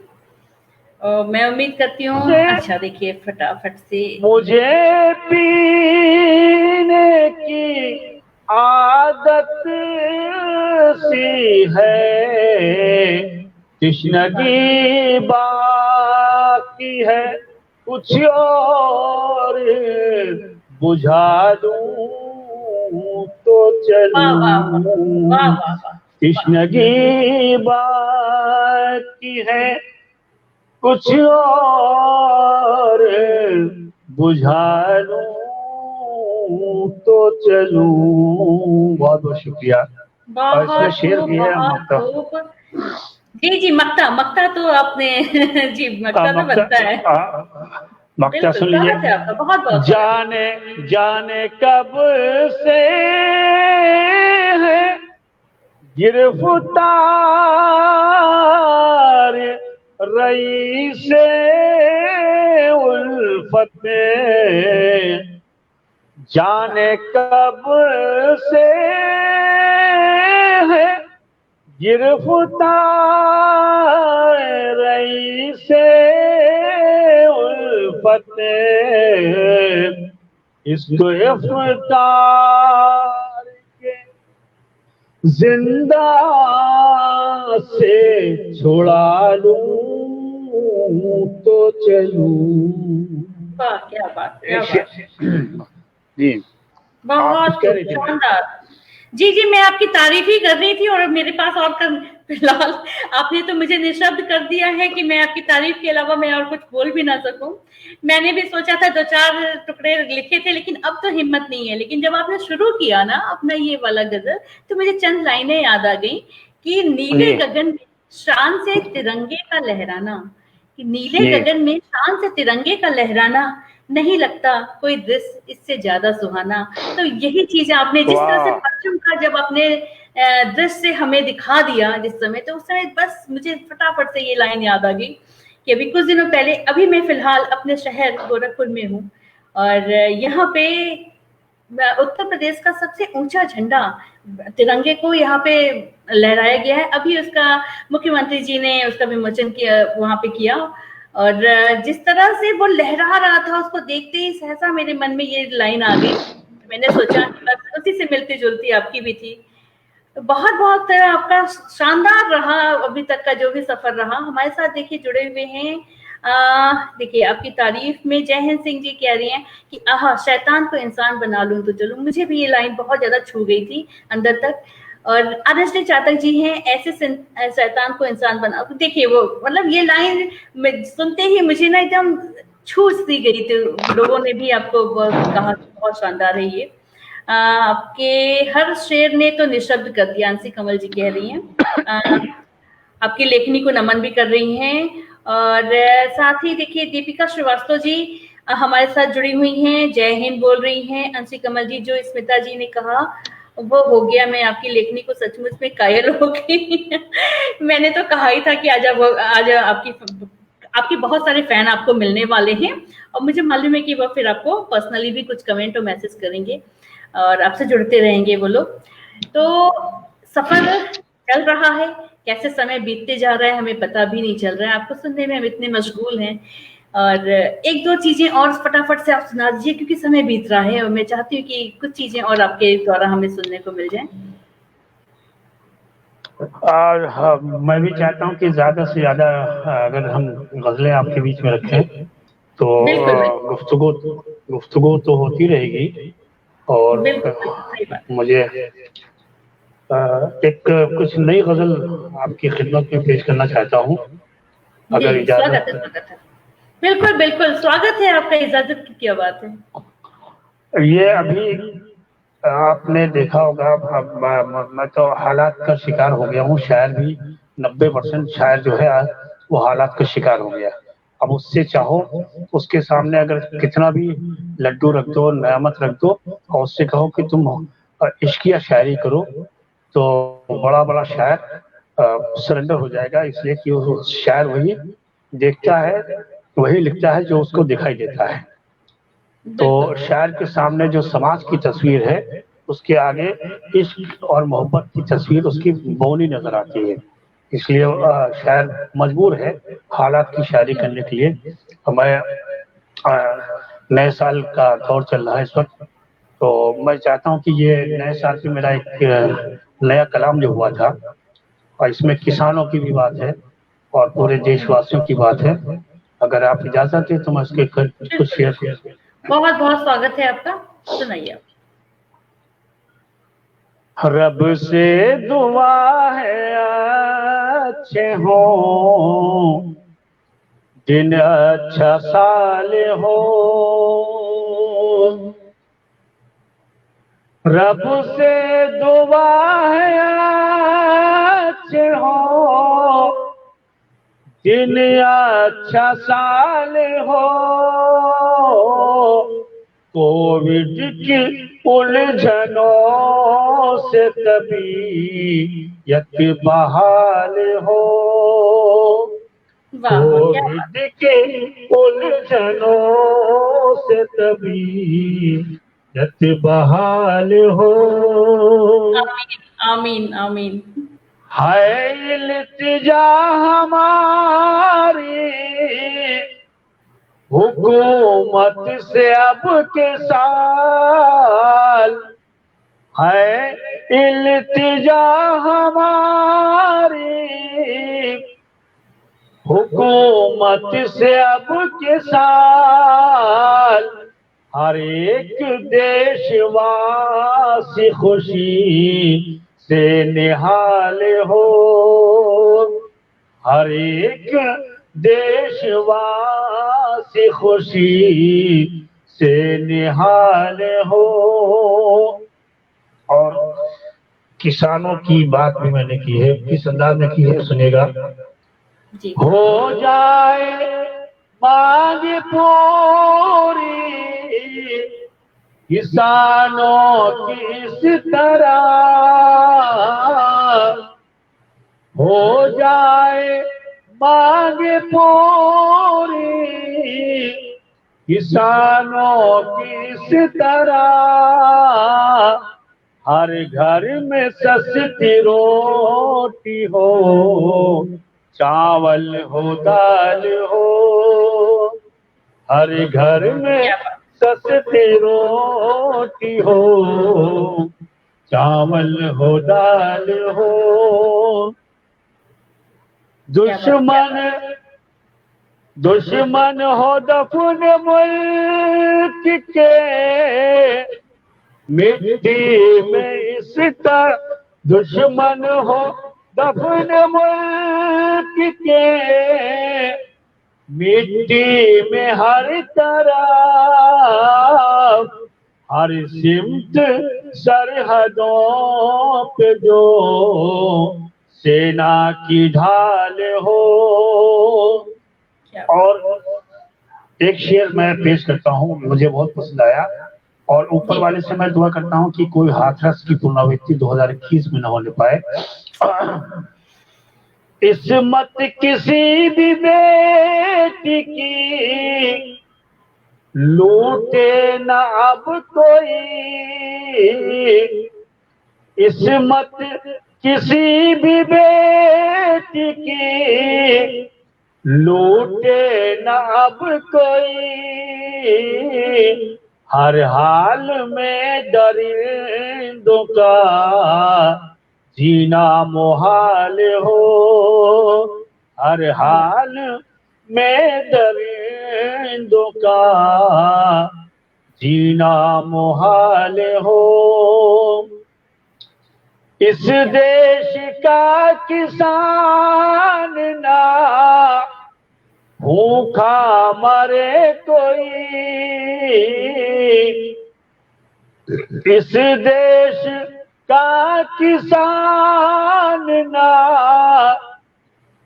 और मैं उम्मीद करती हूँ, अच्छा देखिए फटाफट से, मुझे पीने की आदत सी है, तृष्णगी बाकी है कुछ और बुझा दूं तो चलूं, तृष्णगी बाकी है कुछ और बुझा लूं तो चलूं। बहुत बहुत शुक्रिया। और इसमें शेर भी है मक्ता। जी जी मक्ता, मक्ता तो आपने जी मक्ता तो बनता है। मक्ता सुन लीजिए। बहुत बहुत जाने जाने कब से है गिरफ्तार रईस उल्फत, जाने कब से है गिरफ्तार रईस उल्फत, इसको इफ्तार के जिंदा से छुड़ा लूं तो चलूं। क्या बात, क्या बात। जी बहुत शानदार। जी जी मैं आपकी तारीफ ही कर रही थी, और मेरे पास और फिलहाल आपने तो मुझे निशब्द कर दिया है कि मैं आपकी तारीफ के अलावा मैं और कुछ बोल भी ना सकूं। मैंने भी सोचा था 2-4 टुकड़े लिखे थे, लेकिन अब तो हिम्मत नहीं है। लेकिन जब आपने शुरू किया ना अपना ये वाला गजल, तो मुझे चंद लाइनें याद आ गई कि नीले गगन में शान से तिरंगे का लहराना, कि नीले गगन में शान से तिरंगे का लहराना, नहीं लगता कोई दृश्य इससे ज्यादा सुहाना। तो यही चीज आपने जिस तरह से परचम का जब अपने दृश्य हमें दिखा दिया जिस समय, तो उस समय बस मुझे फटाफट से ये लाइन याद आ गई कि अभी कुछ दिनों पहले, अभी मैं फिलहाल अपने शहर गोरखपुर में हूँ, और यहाँ पे उत्तर प्रदेश का सबसे ऊंचा झंडा तिरंगे को यहाँ पे लहराया गया है। अभी उसका मुख्यमंत्री जी ने उसका विमोचन किया, वहां पे किया, और जिस तरह से वो लहरा रहा था, उसको देखते ही सहसा मेरे मन में ये लाइन आ गई। मैंने सोचा कि बस उसी से मिलती जुलती आपकी भी थी। तो बहुत बहुत आपका शानदार रहा अभी तक का जो भी सफर रहा हमारे साथ। देखिए जुड़े हुए हैं, देखिए आपकी तारीफ में जय हिंद सिंह जी कह रही हैं कि आहा, शैतान को इंसान बना लूं तो चलूं। मुझे भी ये लाइन बहुत ज्यादा छू गई थी अंदर तक। और आरएसडी चातक जी हैं, ऐसे शैतान को इंसान बना। देखिए वो मतलब ये लाइन सुनते ही मुझे ना एकदम छू सी गई थी। लोगों ने भी आपको कहा बहुत शानदार है ये। आपके हर शेर ने तो निशब्द कर दिया, अंशी कमल जी कह रही हैं। आपकी लेखनी को नमन भी कर रही हैं। और साथ ही देखिए दीपिका श्रीवास्तव जी हमारे साथ जुड़ी हुई हैं, जय हिंद बोल रही हैं। अंशी कमल जी, जो स्मिता जी ने कहा वो हो गया, मैं आपकी लेखनी को सचमुच में कायल हो गई। मैंने तो कहा ही था कि आज आपकी बहुत सारे फैन आपको मिलने वाले हैं, और मुझे मालूम है कि वो फिर आपको पर्सनली भी कुछ कमेंट और मैसेज करेंगे और आपसे जुड़ते रहेंगे वो लोग। तो सफर चल रहा है, कैसे समय बीतते जा रहा है हमें पता भी नहीं चल रहा है। आपको सुनने में हम इतने मशगूल हैं। और एक दो चीजें और फटाफट से आप सुना दीजिए, क्योंकि समय बीत रहा है और मैं चाहती हूँ कि कुछ चीजें और आपके द्वारा हमें सुनने को मिल जाए। और हाँ, मैं भी चाहता हूँ कि ज्यादा से ज्यादा अगर हम गजलें आपके बीच में रखें तो बिल्कुल बिल्कुल गुफ्तगू गुफ्तगू तो होती रहेगी। और बिल्कुल बिल्कुल सही बात। मुझे एक कुछ नई गजल आपकी खिदमत में पेश करना चाहता हूँ, जी अगर जी, स्वागत है इजाजत। स्वागत है। बिल्कुल बिल्कुल स्वागत है आपका, इजाजत की क्या बात है। ये अभी आपने देखा होगा, मैं तो हालात का शिकार हो गया हूँ, शायर भी 90% शायर जो है वो हालात का शिकार हो गया। अब उससे चाहो, उसके सामने अगर कितना भी लड्डू रख दो, नेमत रख दो, और उससे कहो कि तुम इश्किया शायरी करो, तो बड़ा बड़ा शायर सरेंडर हो जाएगा। इसलिए कि वो शायर वही देखता है, वही लिखता है जो उसको दिखाई देता है। तो बिल्कुल शायर के सामने जो समाज की तस्वीर है, उसके आगे इश्क और मोहब्बत की तस्वीर उसकी बौनी नजर आती है। इसलिए शायर मजबूर है हालात की शायरी करने के लिए। तो मैं नए साल का दौर चल रहा है इस वक्त, तो मैं चाहता हूँ कि ये नए साल पे मेरा एक नया कलाम जो हुआ था, और इसमें किसानों की भी बात है और पूरे देशवासियों की बात है। अगर आप इजाजत दें तो मैं इसके कुछ बिल्कुल शेयर। बिल्कुल, बहुत बहुत स्वागत है आपका, सुनाइए आप। रब से दुआ है अच्छे हो दिन, अच्छा साल हो। रब से दुआ है अच्छे हो दिन, अच्छा साल हो। कोविड की उलझनों से तबीयत बहाल हो। वाह वाह, क्या बात। कोविड के उलझनों से तबीयत बहाल हो। आमीन आमीन आमीन। है इल्तिजा हमारी हुकूमत से अब के साल, है इल्तिजा हमारी हुकूमत से अब के साल। हर एक देशवासी खुशी से निहाल हो। हर एक देशवासी खुशी से निहाल हो। और किसानों की बात भी मैंने की है, किस अंदाज में की है सुनेगा। जी हो जाए मांग पूरी किसानों की इस तरह, हो जाए मांग पूरी किसानों की इस तरह हर घर में सस्ती रोटी हो, चावल हो दाल हो, हर घर में क्या बात। सस्ती रोटी हो, चावल हो दाल हो। क्या बात, क्या दुश्मन बात। दुश्मन हो दफन मुल्क के, मिट्टी में इस तरह दुश्मन हो दफन मुल्क के, मिट्टी में हर तरफ हर सिमत सरहदों पे जो सेना की ढाल हो। क्या बात। और एक शेर मैं पेश करता हूँ, मुझे बहुत पसंद आया, और ऊपर जी वाले से मैं दुआ करता हूँ कि कोई हाथरस की पुनरावृत्ति 2021 में न होने पाए। इस्मत किसी भी बेटी की लूटे न अब कोई, इस्मत किसी भी बेटी की लूटे न अब कोई, हर हाल में दरिंदों का जीना मुहाल हो, हर हाल में दरिंदों का जीना मुहाल हो। इस देश का किसान ना भूखा मरे कोई, इस देश का किसान ना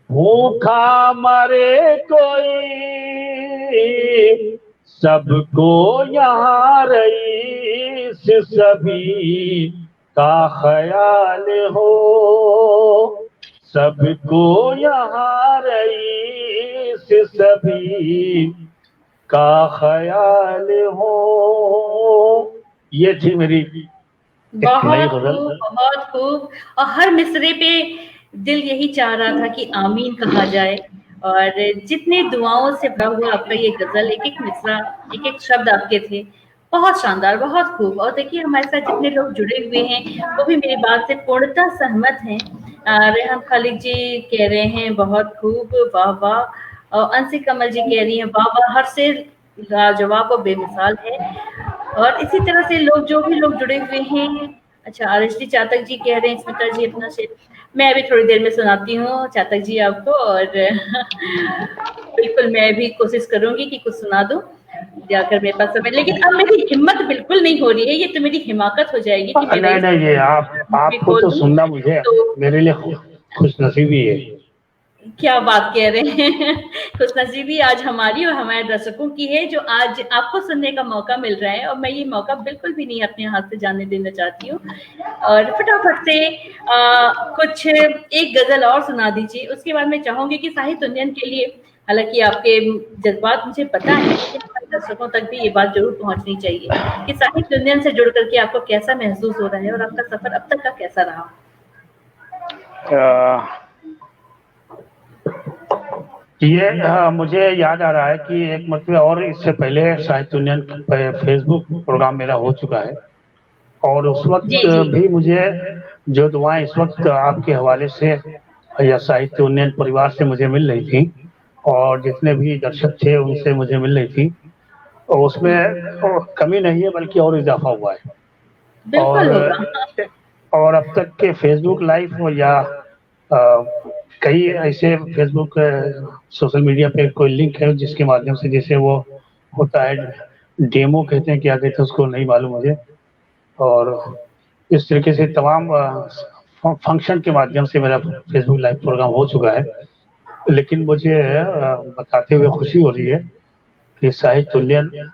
भूखा मरे कोई, सबको यहाँ रईस सभी का ख्याल हो, सबको यहाँ रईस सभी का ख्याल हो। ये थी मेरी एक नई बहुत गजल। खूब, बहुत खूब। और हर मिसरे पे दिल यही चाह रहा था कि आमीन कहा जाए। और जितनी दुआओं से भरा हुआ आपका ये गजल, एक एक मिसरा, एक एक शब्द आपके थे, बहुत शानदार, बहुत खूब। और देखिए हमारे साथ जितने लोग जुड़े हुए हैं वो भी मेरी बात से पूर्णतः सहमत हैं। रेहान खालिद जी कह रहे हैं बहुत खूब, वाह वाह। और अंशी कमल जी कह रही हैं वाह वाह, हर से लाजवाब और बेमिसाल है। और इसी तरह से लोग, जो भी लोग जुड़े हुए हैं। अच्छा, आरएसडी चातक जी कह रहे हैं स्मिता जी अपना शेर मैं अभी थोड़ी देर में सुनाती हूँ चातक जी आपको। और बिल्कुल मैं भी कोशिश करूंगी कि कुछ सुना दूं जाकर मेरे पास समय, लेकिन अब मेरी हिम्मत बिल्कुल नहीं हो रही है। ये तो मेरी हिमाकत हो जाएगी कि मैं नहीं वही नहीं, ये भी आपको खोल तो दूं। सुनना मुझे तो मेरे लिए खुश नसीबी है। क्या बात कह रहे हैं। खुशनसीबी आज हमारी और हमारे दर्शकों की है जो आज आपको सुनने का मौका मिल रहा है, और मैं ये मौका बिल्कुल भी नहीं अपने हाथ से जाने देना चाहती हूँ। और फटाफट से कुछ एक गजल और सुना दीजिए, उसके बाद मैं चाहूंगी कि साहित्य उन्नयन के लिए, हालांकि आपके जज्बात मुझे पता है, लेकिन हमारे दर्शकों तक भी ये बात जरूर पहुंचनी चाहिए कि साहित्य उन्नयन से जुड़ करके आपको कैसा महसूस हो रहा है और आपका सफर अब तक का कैसा रहा। ये मुझे याद आ रहा है कि एक मतलब, और इससे पहले साहित्य उन्नयन पे फेसबुक प्रोग्राम मेरा हो चुका है, और उस जी वक्त जी। भी मुझे जो दुआएं इस वक्त आपके हवाले से या साहित्य उन्नयन परिवार से मुझे मिल रही थी, और जितने भी दर्शक थे उनसे मुझे मिल रही थी, और उसमें कमी नहीं है बल्कि और इजाफा हुआ है। और बिल्कुल होगा। और अब तक के फेसबुक लाइव या कई ऐसे फेसबुक सोशल मीडिया पे कोई लिंक है जिसके माध्यम से, जैसे वो होता है डेमो कहते हैं, क्या कहते हैं उसको नहीं मालूम मुझे, और इस तरीके से तमाम फंक्शन के माध्यम से मेरा फेसबुक लाइव प्रोग्राम हो चुका है। लेकिन मुझे बताते हुए खुशी हो रही है कि साहित्य उन्नयन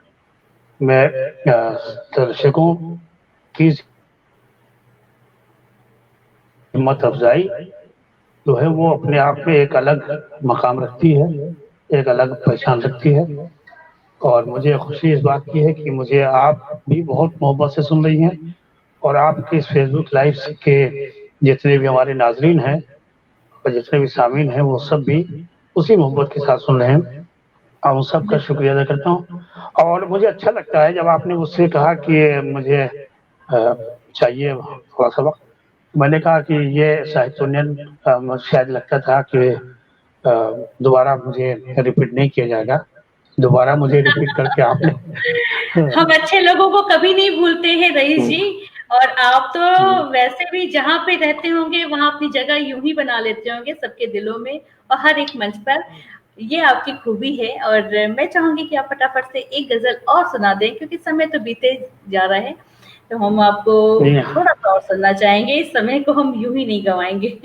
में दर्शकों की हिम्मत अफजाई जो है वो अपने आप में एक अलग मकाम रखती है, एक अलग पहचान रखती है। और मुझे खुशी इस बात की है कि मुझे आप भी बहुत मोहब्बत से सुन रही हैं और आपके इस फेसबुक लाइव के जितने भी हमारे नाजरीन हैं और जितने भी सामीन हैं वो सब भी उसी मोहब्बत के साथ सुन रहे हैं। उन सबका शुक्रिया अदा करता हूँ। और मुझे अच्छा लगता है जब आपने मुझसे कहा कि मुझे चाहिए थोड़ा सा वक्त, मैंने कहा कि ये साहित्य उन्नयन मुझे शायद लगता था कि दोबारा मुझे रिपीट नहीं किया जाएगा, दोबारा मुझे रिपीट करके आपने हम अच्छे लोगों को कभी नहीं भूलते हैं रईस जी। और आप तो वैसे भी जहाँ पे रहते होंगे वहाँ अपनी जगह यूं ही बना लेते होंगे सबके दिलों में और हर एक मंच पर। ये आपकी खूबी है और मैं चाहूंगी कि आप फटाफट से एक गजल और सुना दें क्योंकि समय तो बीते जा रहा है। तो हम आपको थोड़ा सा और सुनना चाहेंगे, इस समय को हम यूं ही नहीं गवाएंगे।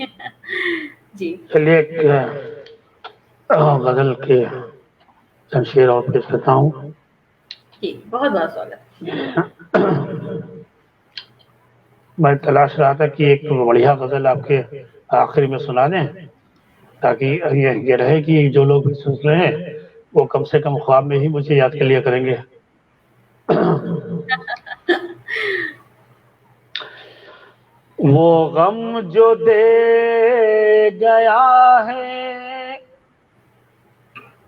जी चलिए गजल के शेर और पेश करता हूँ। जी बहुत बहुत स्वागत। मैं तलाश रहा था कि एक बढ़िया गजल आपके आखिर में सुना दें ताकि ये रहे कि जो लोग भी सुन रहे हैं वो कम से कम ख्वाब में ही मुझे याद कर लिया करेंगे। वो गम जो दे गया है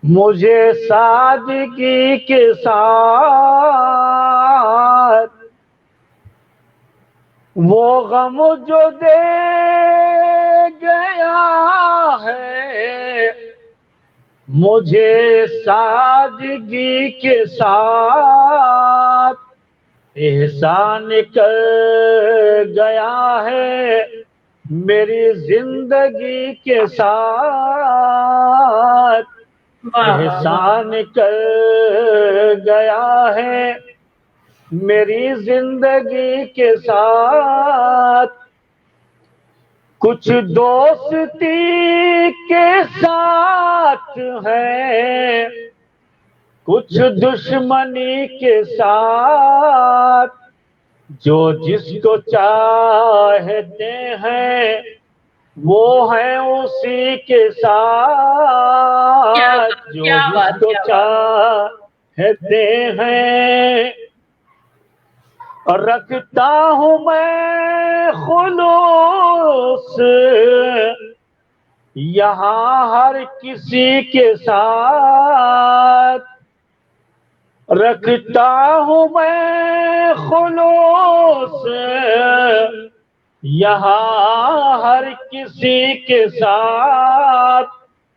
मुझे सादगी के साथ, वो गम जो दे गया है मुझे सादगी के साथ, एहसान कर गया है मेरी जिंदगी के साथ, एहसान कर गया है मेरी जिंदगी के साथ। कुछ दोस्ती के साथ है कुछ दुश्मनी के साथ, जो जिसको चाहते हैं वो है उसी के साथ, जो जिसको चाहते हैं। रखता हूँ मैं खुलूस यहाँ हर किसी के साथ, रखता हूँ मैं खुलूस यहाँ हर किसी के साथ।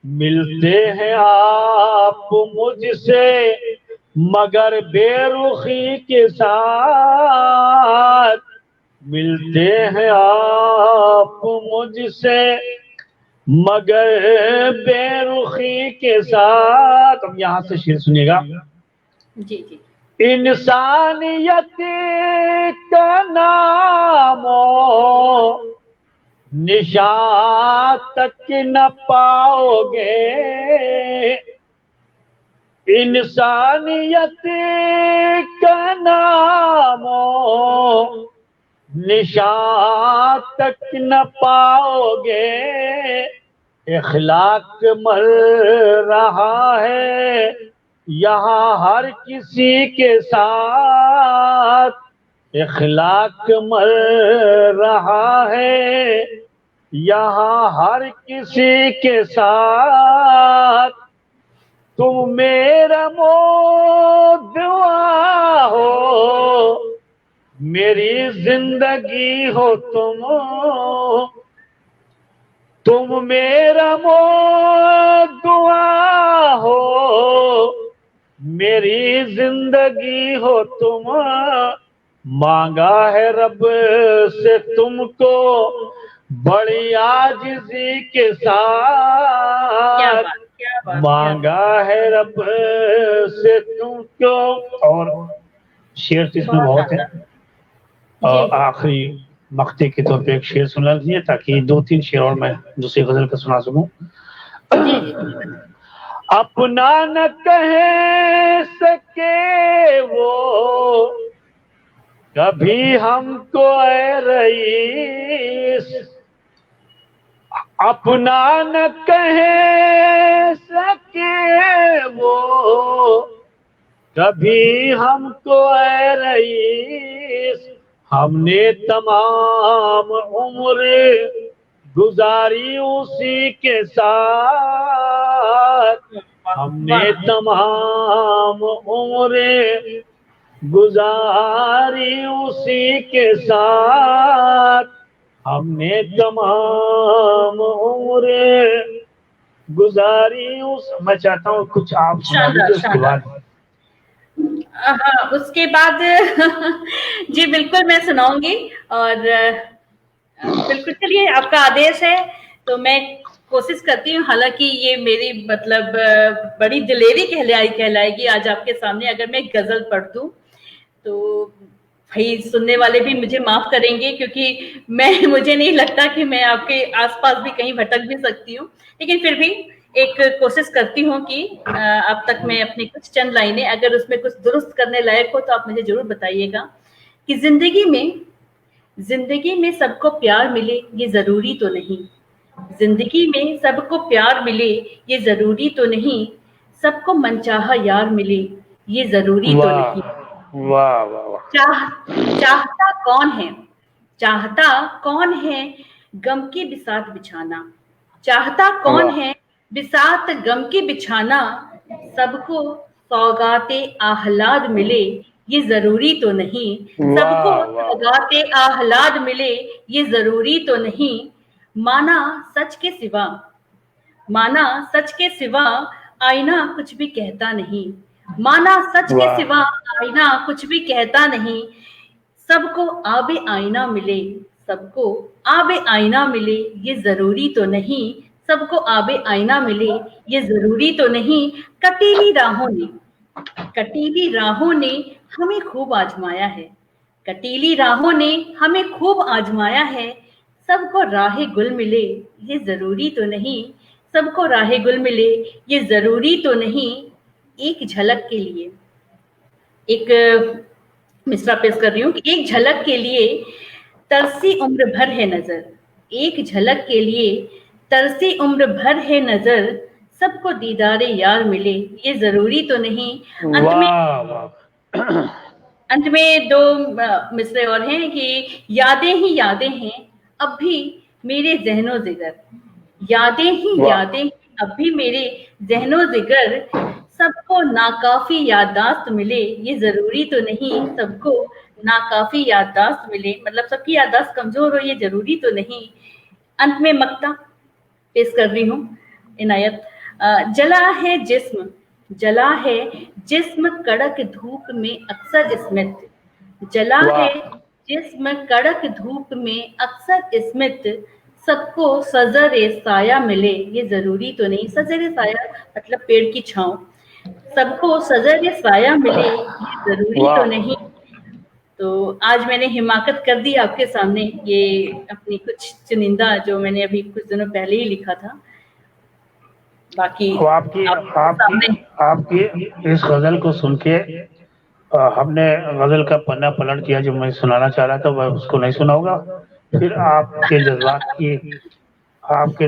मिलते हैं आप मुझसे मगर बेरुखी के साथ, मिलते हैं आप मुझसे मगर बेरुखी के साथ। अब यहाँ से शेर सुनिएगा। जी जी। इंसानियत का नामो निशान तक न पाओगे, इंसानियत का नामो निशान तक न पाओगे, इखलाक मर रहा है यहाँ हर किसी के साथ, इखलाक मर रहा है यहाँ हर किसी के साथ। तुम मेरा मोदवा हो मेरी जिंदगी हो तुम मेरा मोदवा हो मेरी जिंदगी हो तुम, मांगा है रब से तुमको बड़ी आजिज़ी के साथ, मांगा है रब से तुमको। और शेर तो इसमें बहुत है और आखिरी मक्ते के तौर पे एक शेर सुना लीजिए ताकि 2-3 शेर और मैं दूसरी गजल का सुना सकूं। अपना न कह सके वो कभी हमको ऐ रईस, अपना न कह सके वो कभी हमको ऐ रईस, हमने तमाम उम्र गुजारी उसी के साथ, हमने तमाम उम्र गुजारी उसी के साथ, हमने दमाम उम्र गुजारी उस। मैं चाहता हूँ कुछ आप सुना दीजिए उसके बाद। हाँ, उसके बाद जी बिल्कुल मैं सुनाऊंगी। और बिल्कुल, चलिए आपका आदेश है तो मैं कोशिश करती हूँ। हालांकि ये मेरी मतलब बड़ी दिलेरी कहलाएगी आज आपके सामने अगर मैं गजल पढ़ दूं, तो भाई सुनने वाले भी मुझे माफ करेंगे, क्योंकि मुझे नहीं लगता कि मैं आपके आसपास भी कहीं भटक भी सकती हूँ, लेकिन फिर भी एक कोशिश करती हूँ कि अब तक मैं अपनी कुछ चंद लाइनें, अगर उसमें कुछ दुरुस्त करने लायक हो तो आप मुझे जरूर बताइएगा। कि जिंदगी में सबको प्यार मिले ये जरूरी तो नहीं, जिंदगी में सबको प्यार मिले ये जरूरी तो नहीं, सबको मनचाहा यार मिले ये जरूरी तो नहीं। वाह वाह वाह। चाहता कौन है, चाहता कौन है गम की बिसात बिछाना, चाहता कौन है बिसात गम की बिछाना, सबको सौगाते आहलाद मिले ये जरूरी तो नहीं, सबको सौगाते आहलाद मिले ये जरूरी तो नहीं। माना सच के सिवा, माना सच के सिवा आईना कुछ भी कहता नहीं, माना सच के सिवा आईना कुछ भी कहता नहीं, सबको आबे आईना मिले, सबको आबे आईना मिले ये जरूरी तो नहीं, सबको आबे आईना मिले ये जरूरी तो नहीं। कटीली राहों ने, कटीली राहों ने हमें खूब आजमाया है, कटीली राहों ने हमें खूब आजमाया है, सबको राहे गुल मिले ये जरूरी तो नहीं, सबको राहे गुल मिले ये जरूरी तो नहीं। एक झलक के लिए एक मिसरा पेश कर रही हूँ कि एक झलक के लिए तरसी उम्र भर है नजर, एक झलक के लिए तरसी उम्र भर है नजर, सबको दीदारे यार मिले ये जरूरी तो नहीं। अंत में दो मिसरे और हैं कि यादें ही यादें हैं अब भी मेरे जहनो जिगर, यादें ही यादें अब भी मेरे जहनो जिगर, सबको नाकाफी याददाश्त मिले ये जरूरी तो नहीं, सबको नाकाफी याददाश्त मिले मतलब सबकी याददाश्त कमजोर हो ये जरूरी तो नहीं। अंत में मक्ता पेश कर रही हूँ इनायत। जला है जिस्म, जला है जिस्म कड़क धूप में अक्सर स्मित, जला है जिस्म कड़क धूप में अक्सर स्मित, सबको सजर साया मिले ये जरूरी तो नहीं, सजर साया मतलब पेड़ की छांव, सबको सजर साया मिले ये जरूरी तो नहीं। तो आज मैंने हिमाकत कर दी आपके सामने ये अपनी कुछ चुनिंदा जो मैंने अभी कुछ दिनों पहले ही लिखा था। बाकी आपकी इस गजल को सुन के हमने गजल का पन्ना पलट किया, जो मैं सुनाना चाह रहा था वह उसको नहीं सुना होगा। फिर आपके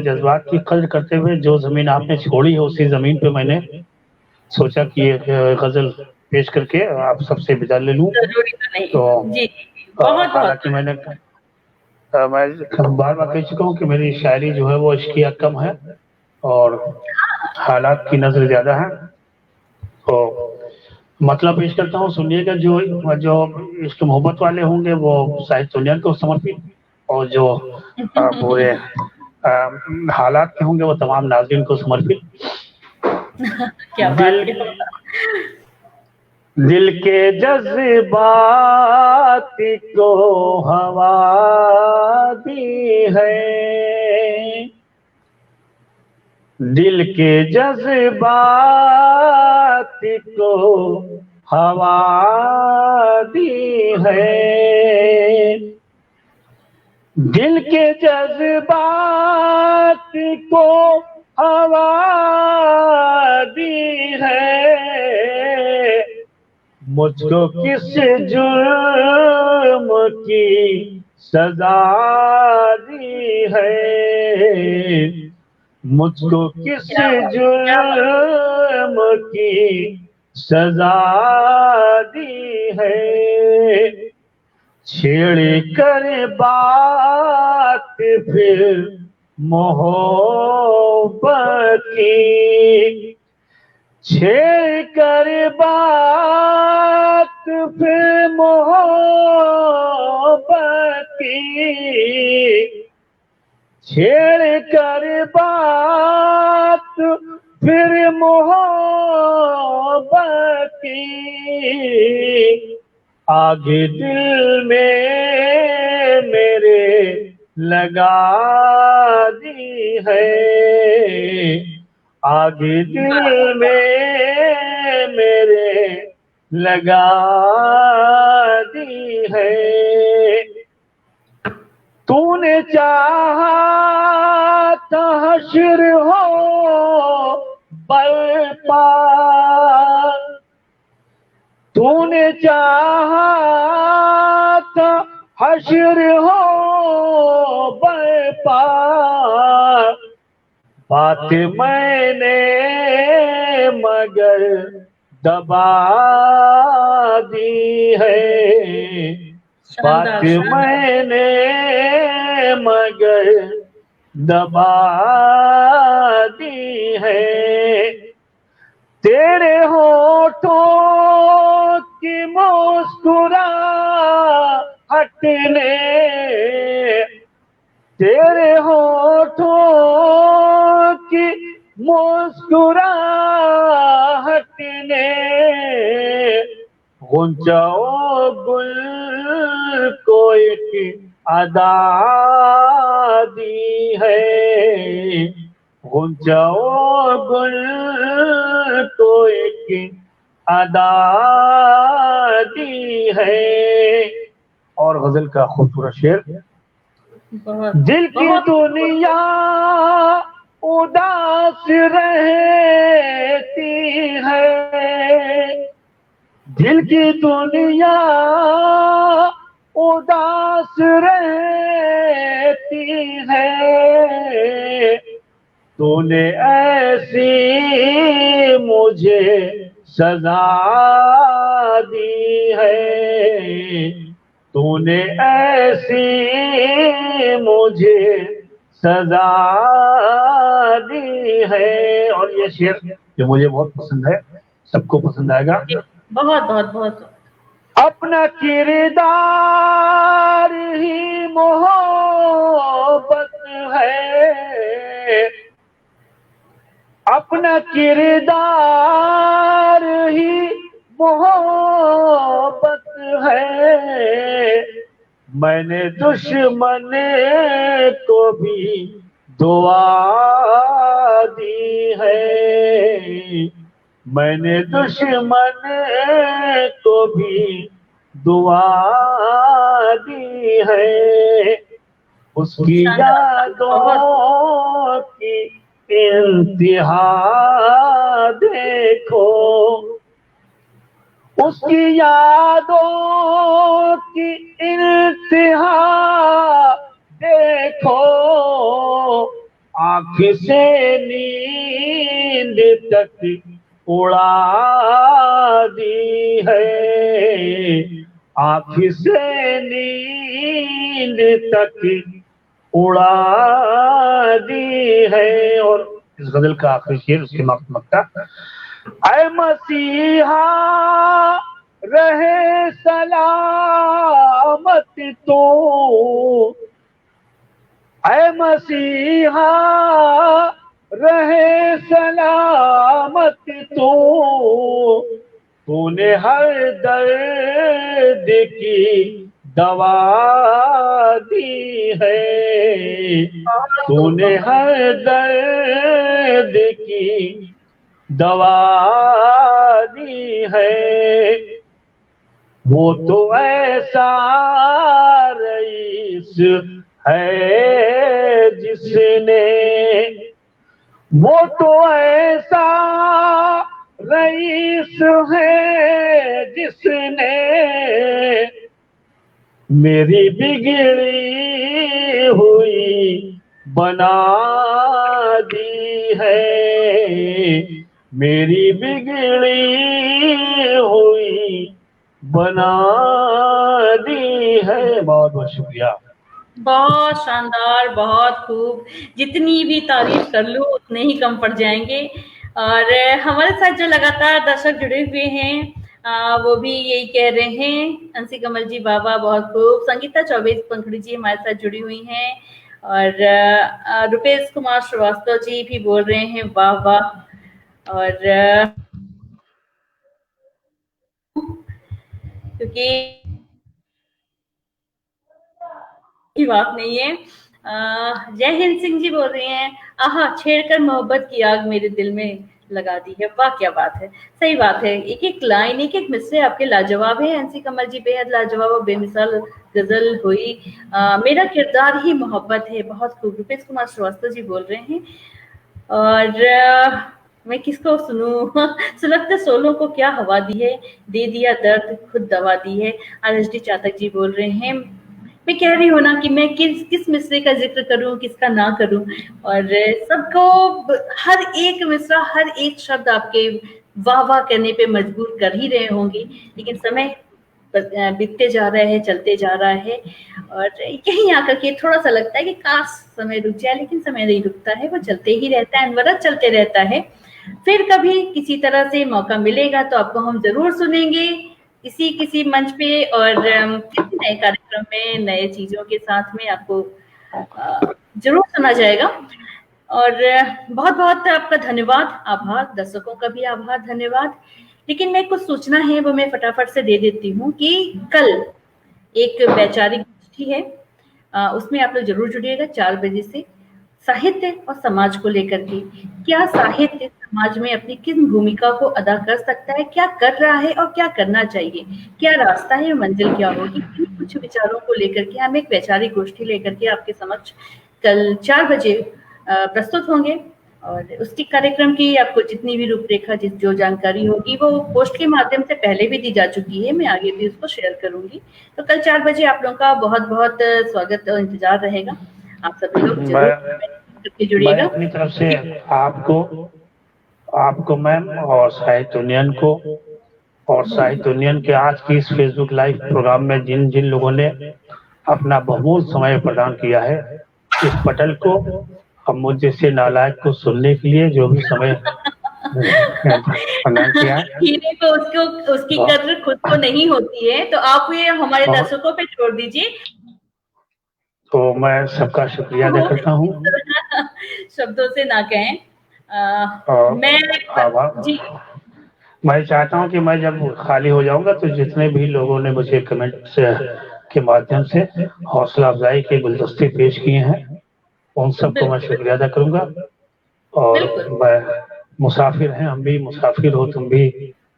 जज्बात की कद्र करते हुए जो जमीन आपने छोड़ी है उसी जमीन पे मैंने सोचा कि ये गजल पेश करके आप सबसे विदा ले लूं। तो हालांकि मैं बार बार कह चुका हूँ कि मेरी शायरी जो है वो इश्किया कम है और हालात की नजर ज्यादा है। तो मतलब पेश करता हूँ, सुनिएगा। जो इश्क मोहब्बत वाले होंगे वो साहित्य उन्नयन को समर्पित, और जो पूरे हालात के होंगे वो तमाम नाज़रीन को समर्पित। क्या दिल के जज्बात को हवा दी है, दिल के जज्बात को हवा दी है, दिल के जज्बात को हवा दी है, मुझको किस जुर्म की सजा दी है, मुझको किस जुर्म की सजा दी है। छेड़ कर बात फिर मोहब्बत की, छेड़ कर बात फिर मोहब्बत की, छेड़ कर बात फिर मोहब्बत की, आगे दिल में मेरे लगा दी है। आगे दिल में मेरे लगा दी है। तूने चाहा था हश्र हो बर्पा, तूने चाहा था हश्र हो बर्पा, बात मैंने मगर दबा दी है। बात मैंने मगर दबा दी है। तेरे होठों की मुस्कुराहट ने, तेरे होठों की मुस्कुराहट ने गुंजाओ गुल को एक अदा दी है। गुंजाओ गुल को एक अदा दी है। और गजल का खूबसूरत शेर, दिल की दुनिया उदास रहती है, दिल की दुनिया उदास रहती है। तूने ऐसी मुझे सजा दी है। तूने ऐसी मुझे सजा दी है। और ये शेर जो मुझे बहुत पसंद है, सबको पसंद आएगा। बहुत बहुत बहुत। अपना किरदार ही मोहब्बत है, अपना किरदार ही मोहब्बत है। मैंने दुश्मन को भी दुआ दी है। मैंने दुश्मन को भी दुआ दी है। उसकी यादों की इंतहा देखो, उसकी यादों की इंतहा देखो। आँख से नींद तक उड़ा दी है। आँख से नींद तक उड़ा दी है। और इस गजल का आखिरी शेर, उसके मकता, ऐ मसीहा रहे सलामत तू, ऐ मसीहा रहे सलामत तू। तूने हर दर्द की दवा दी है। तूने हर दर्द की दवा दी है। वो तो ऐसा रईस है जिसने, वो तो ऐसा रईस है जिसने मेरी बिगड़ी हुई बना दी है। मेरी बिगड़ी हुई बना दी है। बहुत बहुत शुक्रिया। बहुत शानदार, बहुत खूब। जितनी भी तारीफ कर लूं उतने ही कम पड़ जाएंगे। और हमारे साथ जो लगातार दर्शक जुड़े हुए हैं, वो भी यही कह रहे हैं, अंशी कमल जी बाबा बहुत खूब, संगीता चौबे पंखुड़ी जी हमारे साथ जुड़ी हुई हैं, और रुपेश कुमार श्रीवास्तव जी भी बोल रहे हैं वाह वाह। और क्योंकि की बात नहीं है। जय हिंद सिंह जी बोल रहे हैं, आहा छेड़कर मोहब्बत की आग मेरे दिल में लगा दी है। वाह क्या बात है, सही बात है। एक एक लाइन, एक एक मिसरे आपके लाजवाब है अंशी कमल जी, बेहद लाजवाब और बेमिसाल गजल हुई। मेरा किरदार ही मोहब्बत है, बहुत खूब। रुपेश कुमार श्रीवास्तव जी बोल रहे हैं। और मैं किसको सुनूं सुलगते सोलों को क्या हवा दी है, दे दिया दर्द खुद दवा दी है। RSD चातक जी बोल रहे हैं, मैं कह रही हूँ ना कि मैं किस किस मिसरे का जिक्र करूं, किसका ना करूं। और सबको हर एक मिसरा, हर एक शब्द आपके वाह वाह कहने पे मजबूर कर ही रहे होंगे। लेकिन समय बीतते जा रहा है, चलते जा रहा है, और यहीं आकर के थोड़ा सा लगता है कि काश समय रुक जाए, लेकिन समय नहीं रुकता है, वो चलते ही रहता है, अनवरत चलते रहता है। फिर कभी किसी तरह से मौका मिलेगा तो आपको हम जरूर सुनेंगे किसी किसी मंच पे, और किसी नए कार्यक्रम में नए चीजों के साथ में आपको जरूर सुना जाएगा। और बहुत बहुत आपका धन्यवाद, आभार, दर्शकों का भी आभार, धन्यवाद। लेकिन मैं कुछ सूचना है वो मैं फटाफट से दे देती हूँ कि कल एक वैचारिक गोष्ठी है, उसमें आप लोग जरूर जुड़िएगा 4 बजे से, साहित्य और समाज को लेकर के। क्या साहित्य समाज में अपनी किस भूमिका को अदा कर सकता है, क्या कर रहा है और क्या करना चाहिए, क्या रास्ता है, मंजिल क्या होगी, इन कुछ विचारों को लेकर के हम एक वैचारिक गोष्ठी लेकर के आपके समक्ष कल 4 बजे प्रस्तुत होंगे। और उसकी कार्यक्रम की आपको जितनी भी रूपरेखा, जो जानकारी होगी वो पोस्ट के माध्यम से पहले भी दी जा चुकी है, मैं आगे भी उसको शेयर करूंगी। तो कल 4 बजे आप लोगों का बहुत बहुत स्वागत और इंतजार रहेगा। आप सभी लोग जरूर करके मैं जुड़िएगा। अपनी तरफ से आपको आपको मैम और साहित्य यूनियन को और साहित्य यूनियन के आज की इस फेसबुक लाइव प्रोग्राम में जिन जिन लोगों ने अपना बहुमूल्य समय प्रदान किया है, इस पटल को हम मुझ जैसे नालायक को सुनने के लिए जो भी समय प्रदान किया है, हीरे को उसको उसकी कद्र खुद को नहीं होती है, तो आप ये हमारे दर्शकों पे छोड़ दीजिए। तो मैं सबका शुक्रिया अदा करता हूँ शब्दों से ना कहें। आभार। जी मैं चाहता हूँ कि मैं जब खाली हो जाऊंगा तो जितने भी लोगों ने मुझे कमेंट के माध्यम से हौसला अफजाई के गुलदस्ते पेश किए हैं, उन सबको मैं शुक्रिया अदा करूंगा। और मैं मुसाफिर हैं, हम भी मुसाफिर हो, तुम भी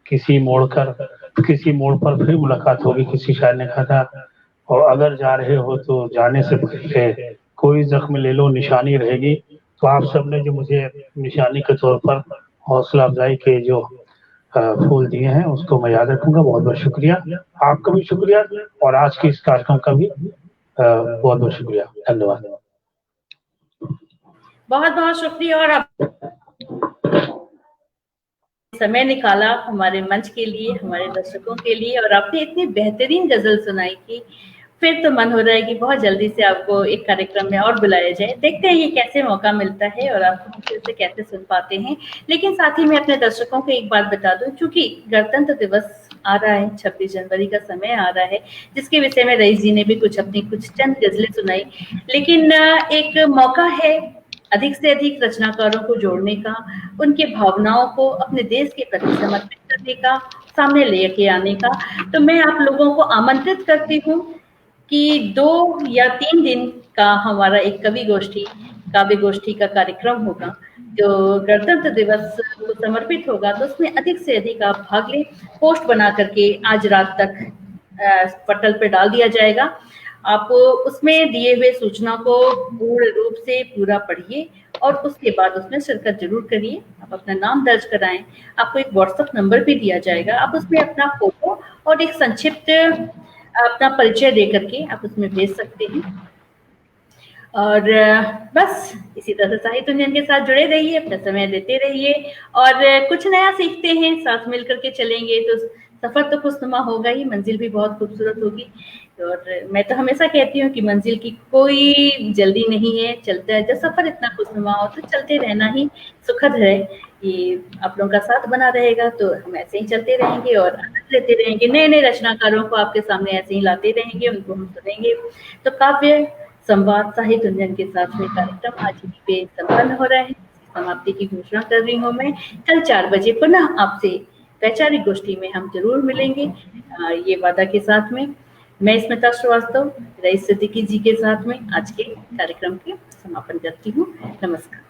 किसी मोड़ पर फिर मुलाकात होगी, किसी शायर ने कहा था। और अगर जा रहे हो तो जाने से पहले कोई जख्म ले लो, निशानी रहेगी। तो आप सबने जो मुझे निशानी के तौर पर हौसला अफजाई के जो फूल दिए हैं उसको मैं याद रखूंगा। बहुत बहुत शुक्रिया, आपका भी शुक्रिया, और आज के इस कार्यक्रम का भी बहुत बहुत शुक्रिया, धन्यवाद। बहुत बहुत शुक्रिया। और आप समय निकाला हमारे मंच के लिए, हमारे दर्शकों के लिए, और आपने इतनी बेहतरीन गजल सुनाई कि फिर तो मन हो रहा है कि बहुत जल्दी से आपको एक कार्यक्रम में और बुलाया जाए। देखते हैं ये कैसे मौका मिलता है और आप फिर से कैसे सुन पाते हैं। लेकिन साथ ही मैं अपने दर्शकों को एक बात बता दूं, चूंकि गणतंत्र दिवस आ रहा है, 26 जनवरी का समय आ रहा है, जिसके विषय में रईस जी ने भी कुछ चंद गजलें सुनाई। लेकिन एक मौका है अधिक से अधिक रचनाकारों को जोड़ने का, उनके भावनाओं को अपने देश के प्रति समर्पित करने का, सामने लेके आने का। तो मैं आप लोगों को आमंत्रित करती हूँ कि 2 या 3 दिन का हमारा एक काव्य गोष्ठी का कार्यक्रम होगा, जो गणतंत्र दिवस को समर्पित होगा। तो उसमें अधिक से अधिक आप भाग लें। पोस्ट बना करके आज रात तक पटल पे डाल दिया जाएगा। आप उसमें दिए हुए सूचना को पूर्ण रूप से पूरा पढ़िए और उसके बाद उसमें शिरकत जरूर करिए। आप अपना नाम दर्ज कराएं। आपको एक व्हाट्सएप नंबर भी दिया जाएगा, आप उसमें अपना फोटो और एक संक्षिप्त अपना परिचय दे करके आप उसमें भेज सकते हैं। और बस इसी तरह से साहित्य उन्नयन के साथ जुड़े रहिए, अपना समय देते रहिए और कुछ नया सीखते हैं, साथ मिल करके चलेंगे तो सफर तो खुशनुमा होगा ही, मंजिल भी बहुत खूबसूरत होगी। और मैं तो हमेशा कहती हूँ कि मंजिल की कोई जल्दी नहीं है, चलता है जब सफर इतना खुशनुमा हो तो चलते रहना ही सुखद है। ये आप लोगों का साथ बना रहेगा तो हम ऐसे ही चलते रहेंगे और आनंद लेते रहेंगे, नए नए रचनाकारों को आपके सामने ऐसे ही लाते रहेंगे, उनको हम सुनेंगे। तो काव्य संवाद साहित्य उन्नयन के साथ में कार्यक्रम आज यहीं पे संपन्न हो रहा है। समाप्ति की घोषणा कर रही हूँ मैं। कल 4 बजे पुनः आपसे वैचारिक गोष्ठी में हम जरूर मिलेंगे, ये वादा के साथ में। मैं स्मिता श्रीवास्तव रईस सिद्दीकी जी के साथ में आज के कार्यक्रम के समापन करती हूँ। नमस्कार।